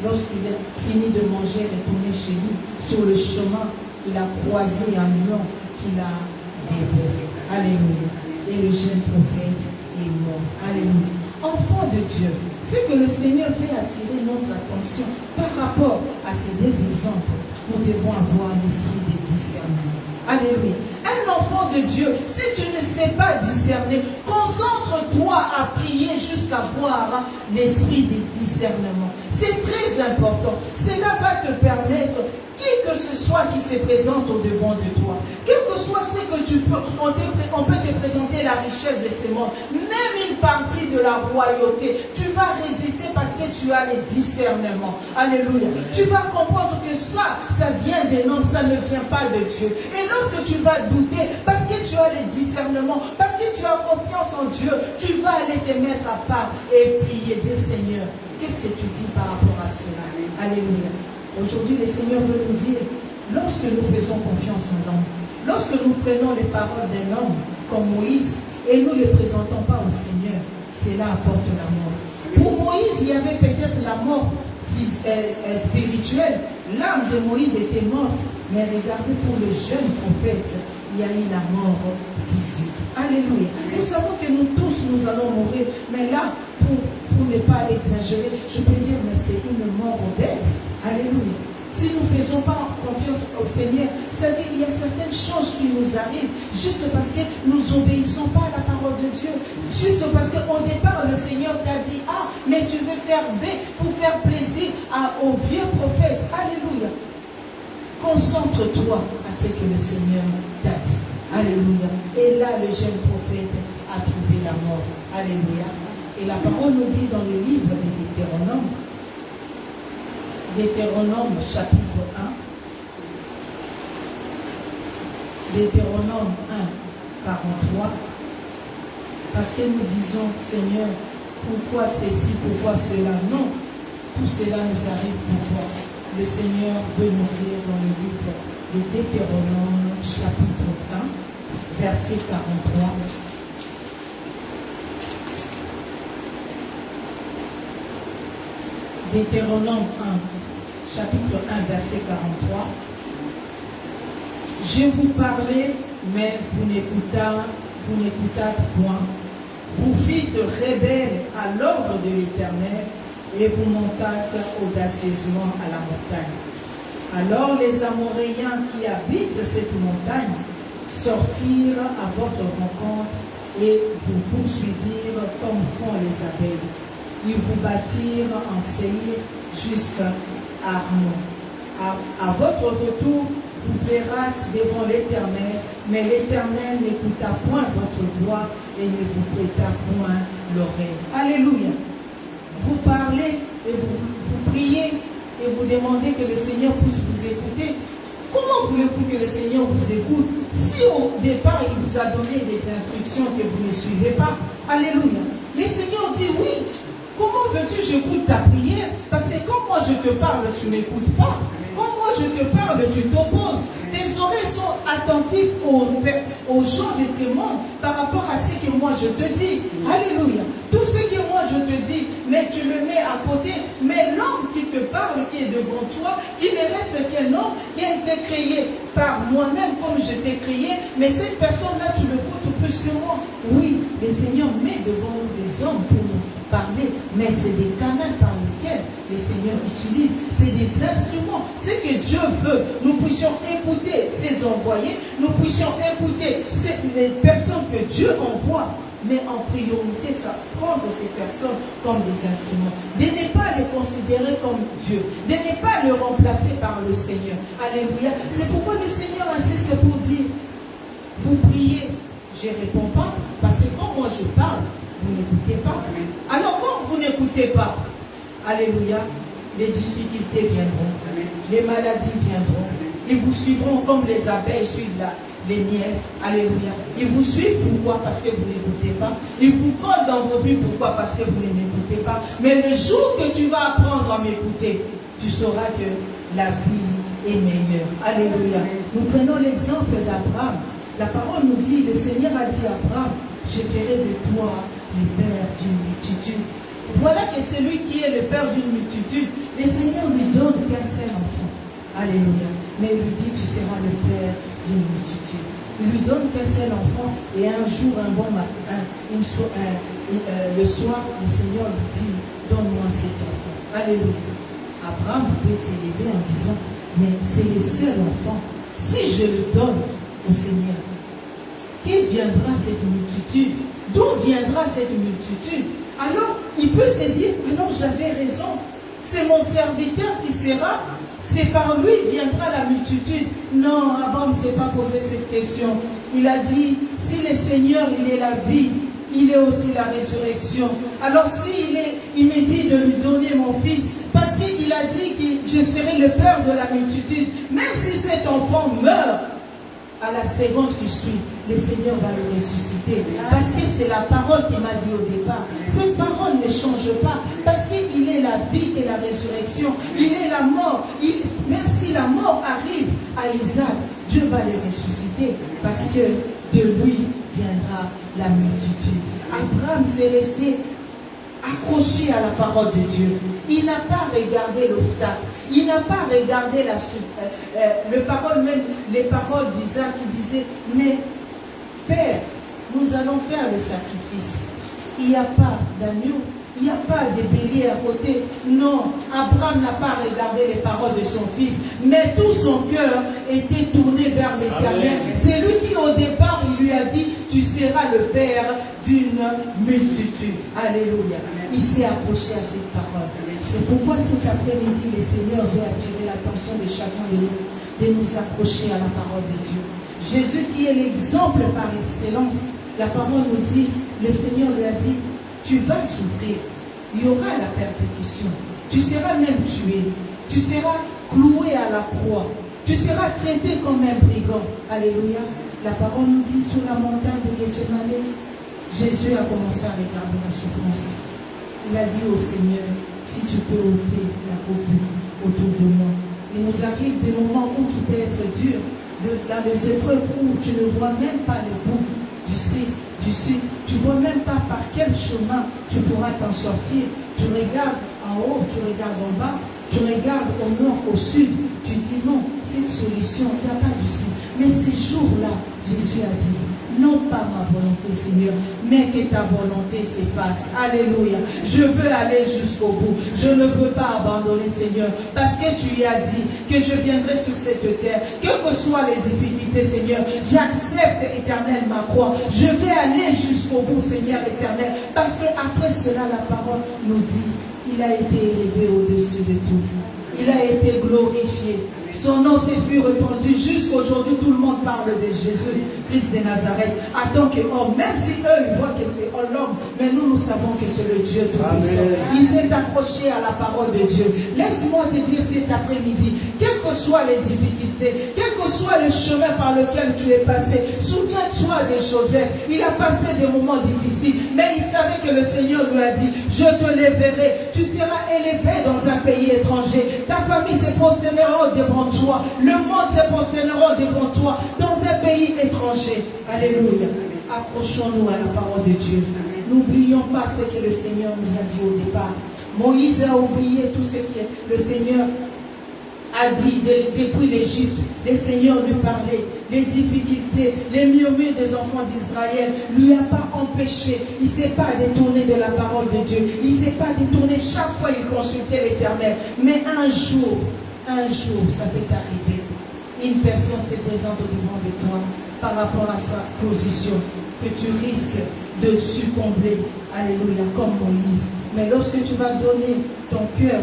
lorsqu'il a fini de manger, retourné chez lui, sur le chemin, il a croisé un lion qu'il a dévoré. Alléluia. Et le jeune prophète est mort. Alléluia. Enfant de Dieu, c'est que le Seigneur veut attirer notre attention par rapport à ces deux exemples. Nous devons avoir l'esprit de discernement. Alléluia. Un enfant de Dieu, si tu ne sais pas discerner, concentre-toi à prier jusqu'à voir l'esprit de discernement. C'est très important. Cela va te permettre, qui que ce soit qui se présente au devant de toi, quel que soit ce que tu peux, on peut te présenter la richesse de ce monde, même une partie de la royauté, tu vas résister parce que tu as le discernement. Alléluia. Tu vas comprendre que ça vient d'un homme, ça ne vient pas de Dieu. Et lorsque tu vas douter, parce que tu as le discernement, parce que tu as confiance en Dieu, tu vas aller te mettre à part et prier, dire Seigneur, qu'est-ce que tu dis par rapport à cela? Alléluia. Aujourd'hui, le Seigneur veut nous dire, lorsque nous faisons confiance en l'homme, lorsque nous prenons les paroles d'un homme comme Moïse et nous ne les présentons pas au Seigneur, cela apporte la mort. Pour Moïse, il y avait peut-être la mort spirituelle. L'âme de Moïse était morte, mais regardez pour le jeune prophète, il y a eu la mort physique. Alléluia. Nous savons que nous tous, nous allons mourir, mais là, pour ne pas exagérer, je peux dire, mais c'est une mort bête. Alléluia. Si nous ne faisons pas confiance au Seigneur, c'est-à-dire qu'il y a certaines choses qui nous arrivent juste parce que nous n'obéissons pas à la parole de Dieu. Juste parce qu'au départ, le Seigneur t'a dit, ah, mais tu veux faire B pour faire plaisir au vieux prophète. Alléluia. Concentre-toi à ce que le Seigneur t'a dit. Alléluia. Et là, le jeune prophète a trouvé la mort. Alléluia. Et la parole nous dit dans le livre de Deutéronome chapitre 1, Deutéronome 1, 43, Parce que nous disons, Seigneur, pourquoi ceci, pourquoi cela? Non, tout cela nous arrive pourquoi? Le Seigneur veut nous dire dans le livre de Deutéronome, chapitre 1, verset 43. Deutéronome 1, chapitre 1, verset 43. Je vous parlais, mais vous n'écoutâtes point. Vous fîtes rebelle à l'ordre de l'Éternel et vous montâtes audacieusement à la montagne. Alors les Amoréens qui habitent cette montagne sortirent à votre rencontre et vous poursuivirent comme font les abeilles. Ils vous battirent en Séir jusqu'à Arnon. À votre retour, vous plairâtes devant l'Éternel, mais l'Éternel n'écouta point votre voix et ne vous prêta point l'oreille. Alléluia. Vous parlez et vous priez et vous demandez que le Seigneur puisse vous écouter. Comment voulez-vous que le Seigneur vous écoute si au départ il vous a donné des instructions que vous ne suivez pas? Alléluia. Le Seigneur dit oui. Comment veux-tu que j'écoute ta prière? Parce que quand moi je te parle, tu ne m'écoutes pas. Quand moi je te parle, tu t'opposes. Tes oreilles sont attentives aux gens de ce monde par rapport à ce que moi je te dis. Alléluia. Tout ce que moi je te dis, mais tu le mets à côté. Mais l'homme qui te parle, qui est devant toi, qui ne reste qu'un homme, qui a été créé par moi-même comme je t'ai créé, mais cette personne-là, tu l'écoutes plus que moi. Oui, le Seigneur met devant nous des hommes pour nous parler, mais c'est des canaux par lesquels le Seigneur utilise, c'est des instruments. Ce que Dieu veut, nous puissions écouter ses envoyés, nous puissions écouter les personnes que Dieu envoie, mais en priorité, ça prendre ces personnes comme des instruments, de ne pas les considérer comme Dieu, de ne pas les remplacer par le Seigneur. Alléluia. C'est pourquoi le Seigneur insiste pour dire, vous priez, je ne réponds pas, parce que quand moi je parle, vous n'écoutez pas. Alors quand vous n'écoutez pas, alléluia, les difficultés viendront, les maladies viendront, ils vous suivront comme les abeilles suivent les miels, alléluia. Ils vous suivent pourquoi? Parce que vous n'écoutez pas. Ils vous collent dans vos vies pourquoi? Parce que vous ne m'écoutez pas. Mais le jour que tu vas apprendre à m'écouter, tu sauras que la vie est meilleure. Alléluia. Nous prenons l'exemple d'Abraham. La parole nous dit, le Seigneur a dit à Abraham, je ferai de toi le père d'une multitude. Voilà que celui qui est le père d'une multitude, le Seigneur lui donne qu'un seul enfant. Alléluia. Mais il lui dit, tu seras le père d'une multitude. Il lui donne qu'un seul enfant et un jour, un bon matin, le soir, le Seigneur lui dit, donne-moi cet enfant. Alléluia. Abraham pouvait s'élever en disant, mais c'est le seul enfant. Si je le donne au Seigneur, qui viendra cette multitude? D'où viendra cette multitude? Alors, il peut se dire, alors j'avais raison, c'est mon serviteur qui sera, c'est par lui viendra la multitude. Non, Abraham ne s'est pas posé cette question. Il a dit, si le Seigneur, il est la vie, il est aussi la résurrection. Alors il me dit de lui donner mon fils, parce qu'il a dit que je serai le père de la multitude, même si cet enfant meurt, à la seconde qui suit, le Seigneur va le ressusciter. Parce que c'est la parole qu'il m'a dit au départ. Cette parole ne change pas. Parce qu'il est la vie et la résurrection. Il est la mort. Même si la mort arrive à Isaac, Dieu va le ressusciter. Parce que de lui viendra la multitude. Abraham s'est resté accroché à la parole de Dieu. Il n'a pas regardé l'obstacle. Il n'a pas regardé la suite. Les paroles d'Isaac qui disaient, mais Père, nous allons faire le sacrifice. Il n'y a pas d'agneau, il n'y a pas de bélier à côté. Non, Abraham n'a pas regardé les paroles de son fils, mais tout son cœur était tourné vers l'Éternel. C'est lui qui au départ, il lui a dit, tu seras le père d'une multitude. Alléluia. Il s'est accroché à cette parole. C'est pourquoi cet après-midi, le Seigneur veut attirer l'attention de chacun de nous, de nous accrocher à la parole de Dieu. Jésus qui est l'exemple par excellence, la parole nous dit, le Seigneur lui a dit, tu vas souffrir, il y aura la persécution, tu seras même tué, tu seras cloué à la croix, tu seras traité comme un brigand. Alléluia. La parole nous dit sur la montagne de Gethsemane, Jésus a commencé à regarder la souffrance. Il a dit au Seigneur, si tu peux ôter la coupe autour de moi. Il nous arrive des moments où qui peut être dur, dans des épreuves où tu ne vois même pas le bout du sud, tu ne vois même pas par quel chemin tu pourras t'en sortir. Tu regardes en haut, tu regardes en bas, tu regardes au nord, au sud, tu dis non, cette solution, il n'y a pas d'ici. Mais ces jours-là, Jésus a dit, non pas ma volonté, Seigneur, mais que ta volonté s'efface. Alléluia. Je veux aller jusqu'au bout. Je ne veux pas abandonner, Seigneur, parce que tu y as dit que je viendrai sur cette terre. Quelles que soient les difficultés, Seigneur, j'accepte, Éternel, ma croix. Je vais aller jusqu'au bout, Seigneur éternel, parce qu'après cela, la parole nous dit, il a été élevé au-dessus de tout. Il a été glorifié. Son nom s'est vu répandu jusqu'aujourd'hui. Tout le monde parle de Jésus, Christ de Nazareth. En tant qu'homme, même si eux ils voient que c'est l'homme, mais nous savons que c'est le Dieu tout-puissant. Il s'est accroché à la parole de Dieu. Laisse-moi te dire cet après-midi, quelles que soient les difficultés, quel que soit le chemin par lequel tu es passé, souviens-toi de Joseph. Il a passé des moments difficiles, mais il savait que le Seigneur lui a dit, je te lèverai, tu seras élevé dans un pays étranger. Ta famille se prosternera devant toi. Le monde se prosternera devant toi dans un pays étranger. Alléluia. Accrochons-nous à la parole de Dieu. N'oublions pas ce que le Seigneur nous a dit au départ. Moïse a oublié tout ce que le Seigneur a dit depuis l'Égypte. Le Seigneur lui parlait. Les difficultés, les murmures des enfants d'Israël ne lui a pas empêché. Il ne s'est pas détourné de la parole de Dieu. Il ne s'est pas détourné. Chaque fois il consultait l'Éternel. Mais un jour, ça peut arriver. Une personne se présente au-devant de toi par rapport à sa position, que tu risques de succomber, alléluia, comme Moïse. Mais lorsque tu vas donner ton cœur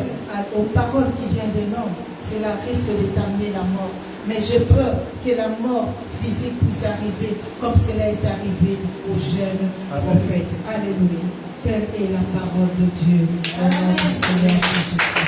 aux paroles qui viennent de l'homme, cela risque de t'amener la mort. Mais j'ai peur que la mort physique puisse arriver comme cela est arrivé au jeune prophète. Alléluia. Telle est la parole de Dieu. Au nom du Seigneur Jésus-Christ.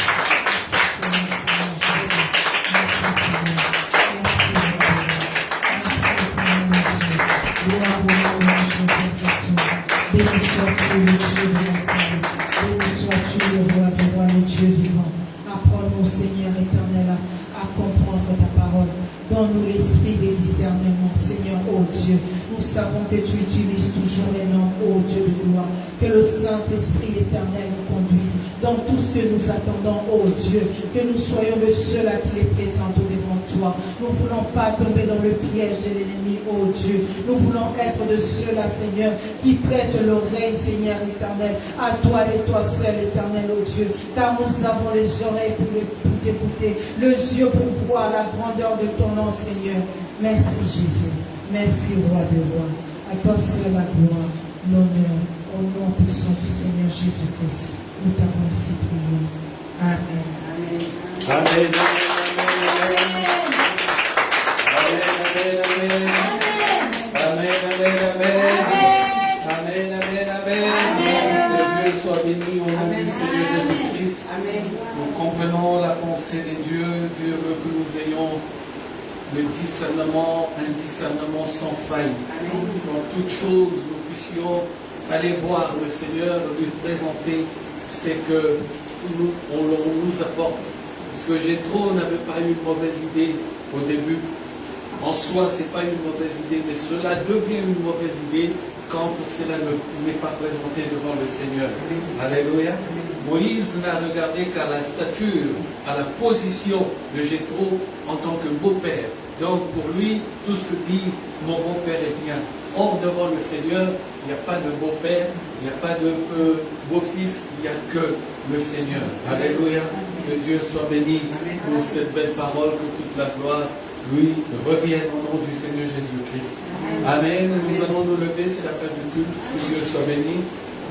Béni sois-tu le Dieu de la salle. Béni sois-tu le roi des rois, le Dieu vivant. Apprends-nous, Seigneur éternel, à comprendre ta parole. Donne-nous l'esprit des discernements, Seigneur, ô Dieu. Nous savons que tu utilises toujours les noms, ô Dieu de gloire. Que le Saint-Esprit éternel nous conduise dans tout ce que nous attendons, ô Dieu. Que nous soyons le seul à qui les présente devant toi. Nous ne voulons pas tomber dans le piège de l'ennemi, ô Dieu. Nous voulons être de ceux-là, Seigneur, qui prêtent l'oreille, Seigneur éternel, à toi et toi seul, éternel, ô Dieu. Car nous avons les oreilles pour t'écouter, les yeux pour voir la grandeur de ton nom, Seigneur. Merci, Jésus. Merci, roi de rois. À toi seul la gloire, l'honneur, au nom puissant du Seigneur Jésus-Christ. Nous t'avons ainsi prié. Amen. Amen. Que Dieu soit béni au nom du Seigneur Jésus-Christ. Nous comprenons la pensée de Dieu. Dieu veut que nous ayons le discernement, un discernement sans faille. Dans toutes choses, nous puissions aller voir le Seigneur, lui présenter ce que on nous apporte. Parce que Jéthro n'avait pas eu une mauvaise idée au début. En soi, ce n'est pas une mauvaise idée, mais cela devient une mauvaise idée quand cela n'est pas présenté devant le Seigneur. Alléluia. Moïse n'a regardé qu'à la stature, à la position de Jéthro en tant que beau-père. Donc pour lui, tout ce que dit mon beau-père est bien. Or, devant le Seigneur, il n'y a pas de beau-père, il n'y a pas de beau-fils, il n'y a que le Seigneur. Alléluia. Que Dieu soit béni pour cette belle parole, que toute la gloire lui revienne au nom du Seigneur Jésus-Christ. Amen. Nous allons nous lever, c'est la fin du culte. Que Dieu soit béni.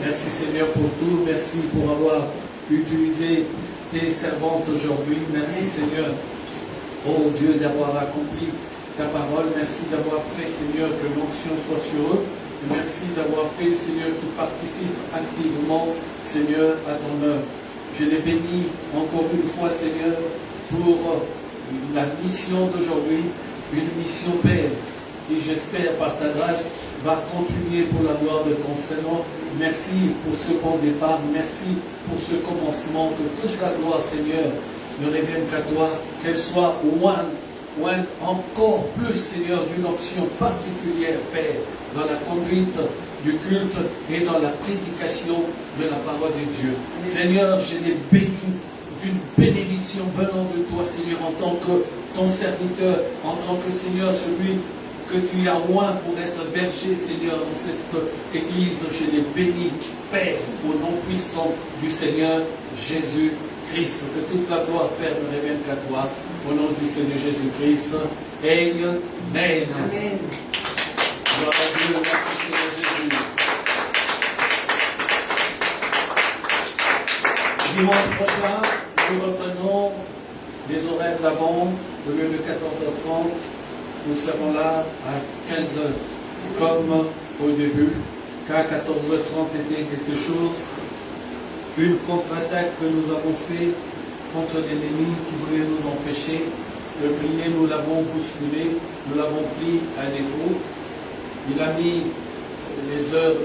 Merci Seigneur pour tout. Merci pour avoir utilisé tes servantes aujourd'hui. Merci Seigneur, oh Dieu, d'avoir accompli ta parole. Merci d'avoir fait Seigneur que l'onction soit sur eux. Merci d'avoir fait Seigneur qu'ils participent activement Seigneur à ton œuvre. Je les bénis encore une fois Seigneur pour la mission d'aujourd'hui, une mission belle qui j'espère par ta grâce va continuer pour la gloire de ton Seigneur. Merci pour ce bon départ. Merci pour ce commencement. Que toute la gloire, Seigneur, ne revienne qu'à toi. Qu'elle soit ointe encore plus, Seigneur, d'une option particulière, Père, dans la conduite du culte et dans la prédication de la parole de Dieu. Seigneur, je les bénis d'une bénédiction venant de toi, Seigneur, en tant que ton serviteur, en tant que Seigneur, celui que tu as oint pour être berger, Seigneur, dans cette église. Je les bénis, Père, au nom puissant du Seigneur Jésus-Christ. Que toute la gloire, Père, ne revienne qu'à toi, au nom du Seigneur Jésus-Christ. Amen. Amen. Gloire à Dieu, merci Seigneur Jésus. Dimanche prochain, nous reprenons les horaires d'avant, au lieu de 14h30, nous serons là à 15h, comme au début, car 14h30 était quelque chose, une contre-attaque que nous avons fait contre l'ennemi qui voulait nous empêcher de prier. Nous l'avons bousculé, nous l'avons pris à défaut. Il a mis les heures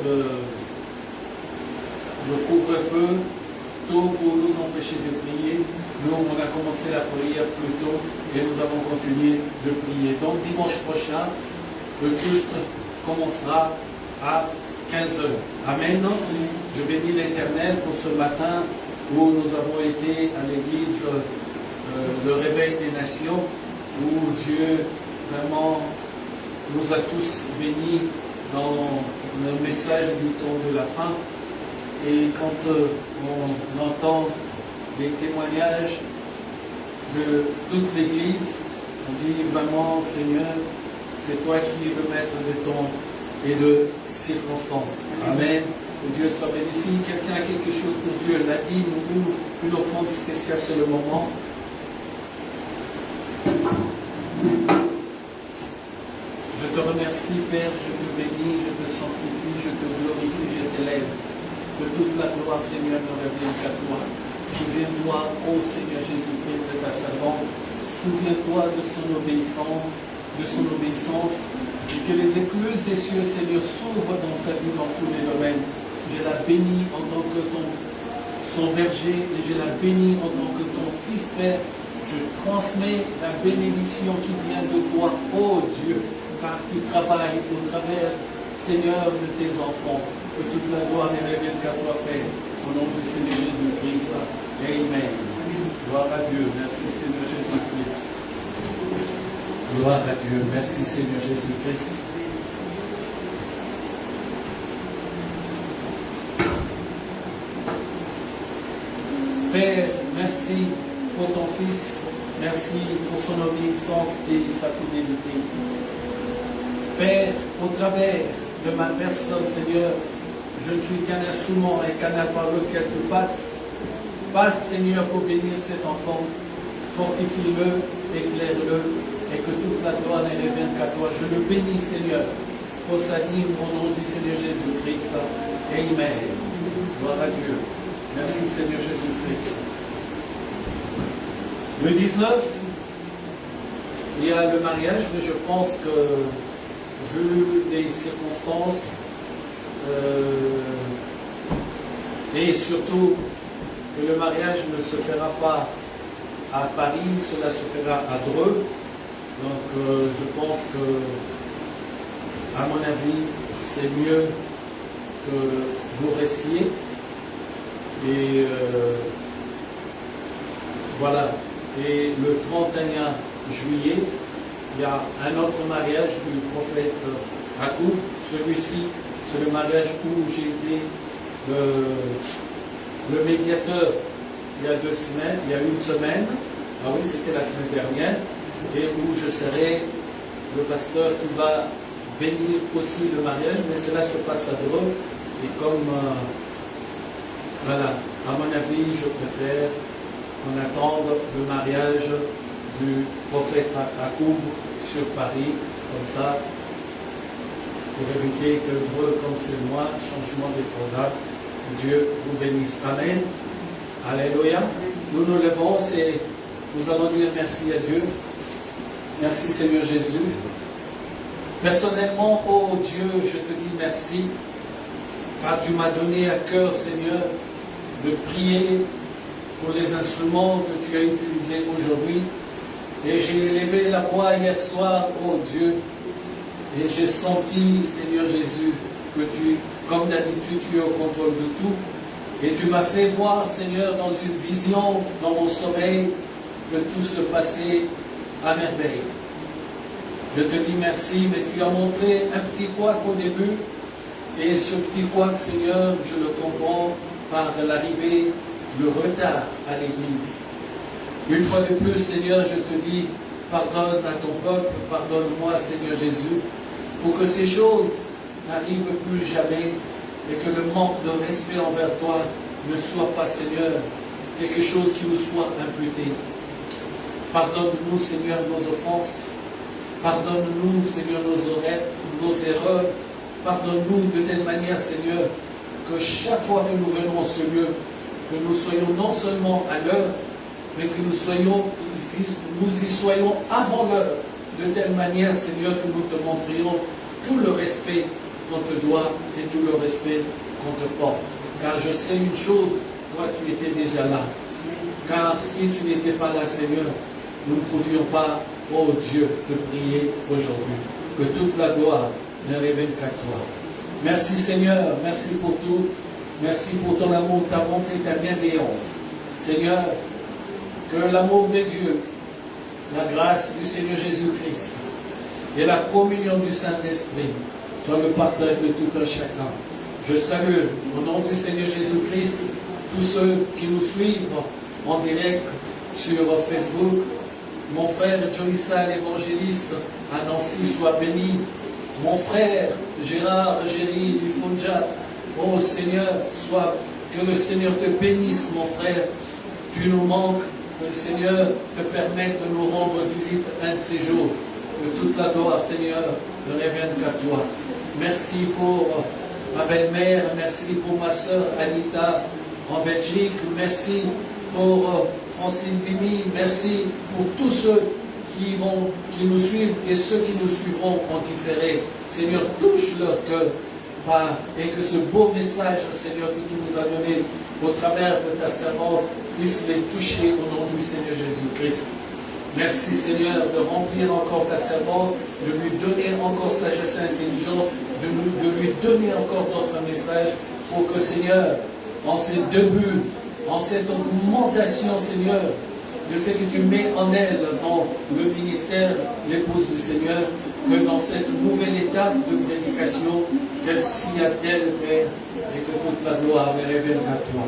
de couvre-feu tôt pour nous empêcher de prier. Nous, on a commencé la prière plus tôt et nous avons continué de prier. Donc dimanche prochain, le culte commencera à 15h. Amen. Je bénis l'Éternel pour ce matin où nous avons été à l'église le réveil des nations, où Dieu vraiment nous a tous bénis dans le message du temps de la fin. Et quand on entend les témoignages de toute l'Église, on dit vraiment, Seigneur, c'est toi qui es le maître des temps et de circonstances. Amen. Que Dieu soit béni. Si quelqu'un a quelque chose pour Dieu, l'a dit, ou une offrande spéciale sur le moment. Je te remercie, Père, je te bénis, je te sanctifie, je te glorifie, je t'élève. Que toute la gloire, Seigneur, ne revienne qu'à toi. Souviens-toi, ô Seigneur Jésus-Christ, de ta servante. Souviens-toi de son obéissance, et que les écluses des cieux, Seigneur, s'ouvrent dans sa vie dans tous les domaines. Je la bénis en tant que son berger, et je la bénis en tant que ton fils, Père. Je transmets la bénédiction qui vient de toi, ô Dieu, car tu travailles au travers, Seigneur, de tes enfants. Que toute la gloire ne revienne qu'à toi, Père, au nom du Seigneur Jésus-Christ. Amen. Gloire à Dieu. Merci, Seigneur Jésus-Christ. Gloire à Dieu. Merci, Seigneur Jésus-Christ. Père, merci pour ton Fils. Merci pour son obéissance et sa fidélité. Père, au travers de ma personne, Seigneur, je ne suis qu'un instrument et canal par lequel tu passes. Passe, Seigneur, pour bénir cet enfant. Fortifie-le, éclaire-le, et que toute la gloire ne revienne qu'à toi. Je le bénis, Seigneur, pour sa dîme au nom du Seigneur Jésus-Christ. Amen. Gloire à Dieu. Merci, Seigneur Jésus-Christ. Le 19, il y a le mariage, mais je pense que, vu les circonstances, et surtout que le mariage ne se fera pas à Paris, cela se fera à Dreux. Donc je pense que, à mon avis, c'est mieux que vous restiez. Et voilà. Et le 31 juillet, il y a un autre mariage du prophète Akoub. Celui-ci, c'est le mariage où j'ai été le médiateur il y a 2 semaines, il y a 1 semaine. Ah oui, c'était la semaine dernière. Et où je serai le pasteur qui va bénir aussi le mariage. Mais cela se passe à Dreux. Et comme, voilà, à mon avis, je préfère qu'on attende le mariage du prophète Akoub sur Paris, comme ça, pour éviter que Dreux, comme c'est moi, changement des programmes. Dieu vous bénisse. Amen. Alléluia. Nous nous levons et nous allons dire merci à Dieu. Merci Seigneur Jésus. Personnellement, oh Dieu, je te dis merci, car tu m'as donné à cœur, Seigneur, de prier pour les instruments que tu as utilisés aujourd'hui. Et j'ai élevé la voix hier soir, oh Dieu, et j'ai senti, Seigneur Jésus, que tu, comme d'habitude, tu es au contrôle de tout. Et tu m'as fait voir, Seigneur, dans une vision, dans mon sommeil, que tout se passait à merveille. Je te dis merci, mais tu as montré un petit couac au début, et ce petit couac, Seigneur, je le comprends par l'arrivée, le retard à l'église. Une fois de plus, Seigneur, je te dis, pardonne à ton peuple, pardonne-moi, Seigneur Jésus, pour que ces choses n'arrivent plus jamais, et que le manque de respect envers toi ne soit pas, Seigneur, quelque chose qui nous soit imputé. Pardonne-nous, Seigneur, nos offenses. Pardonne-nous, Seigneur, nos erreurs. Pardonne-nous de telle manière, Seigneur, que chaque fois que nous venons en ce lieu, que nous soyons non seulement à l'heure, mais que nous y soyons avant l'heure, de telle manière, Seigneur, que nous te montrions tout le respect qu'on te doit et tout le respect qu'on te porte. Car je sais une chose, toi tu étais déjà là. Car si tu n'étais pas là, Seigneur, nous ne pouvions pas, oh Dieu, te prier aujourd'hui. Que toute la gloire ne révèle qu'à toi. Merci Seigneur, merci pour tout. Merci pour ton amour, ta bonté, ta bienveillance. Seigneur, que l'amour de Dieu, la grâce du Seigneur Jésus-Christ et la communion du Saint-Esprit soit le partage de tout un chacun. Je salue, au nom du Seigneur Jésus-Christ, tous ceux qui nous suivent en direct sur Facebook. Mon frère Joïssa, l'évangéliste à Nancy, soit béni. Mon frère Gérard Géry Lifonja, oh Seigneur, que le Seigneur te bénisse, mon frère. Tu nous manques, que le Seigneur te permette de nous rendre visite un de ces jours. Que toute la gloire, Seigneur, ne revienne qu'à toi. Merci pour ma belle-mère, merci pour ma soeur Anita en Belgique, merci pour Francine Bibi, merci pour tous ceux qui nous suivent et ceux qui nous suivront en différé. Seigneur, touche leur cœur et que ce beau message, Seigneur, que tu nous as donné au travers de ta servante puisse les toucher au nom du Seigneur Jésus-Christ. Merci Seigneur de remplir encore ta servante, de lui donner encore sagesse et intelligence, de lui donner encore d'autres messages pour que Seigneur, en ces débuts, en cette augmentation Seigneur, de ce que tu mets en elle dans le ministère, l'épouse du Seigneur, que dans cette nouvelle étape de prédication, qu'elle s'y attelle, Père, et que toute la gloire ne révèle à toi.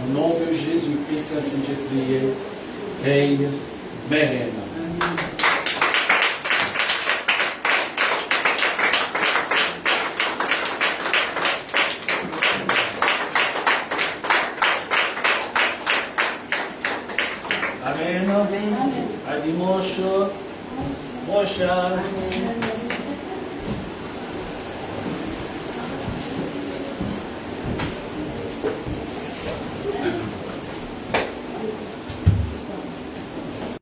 Au nom de Jésus-Christ, ainsi j'ai prié. Amen. Amen. À dimanche prochain.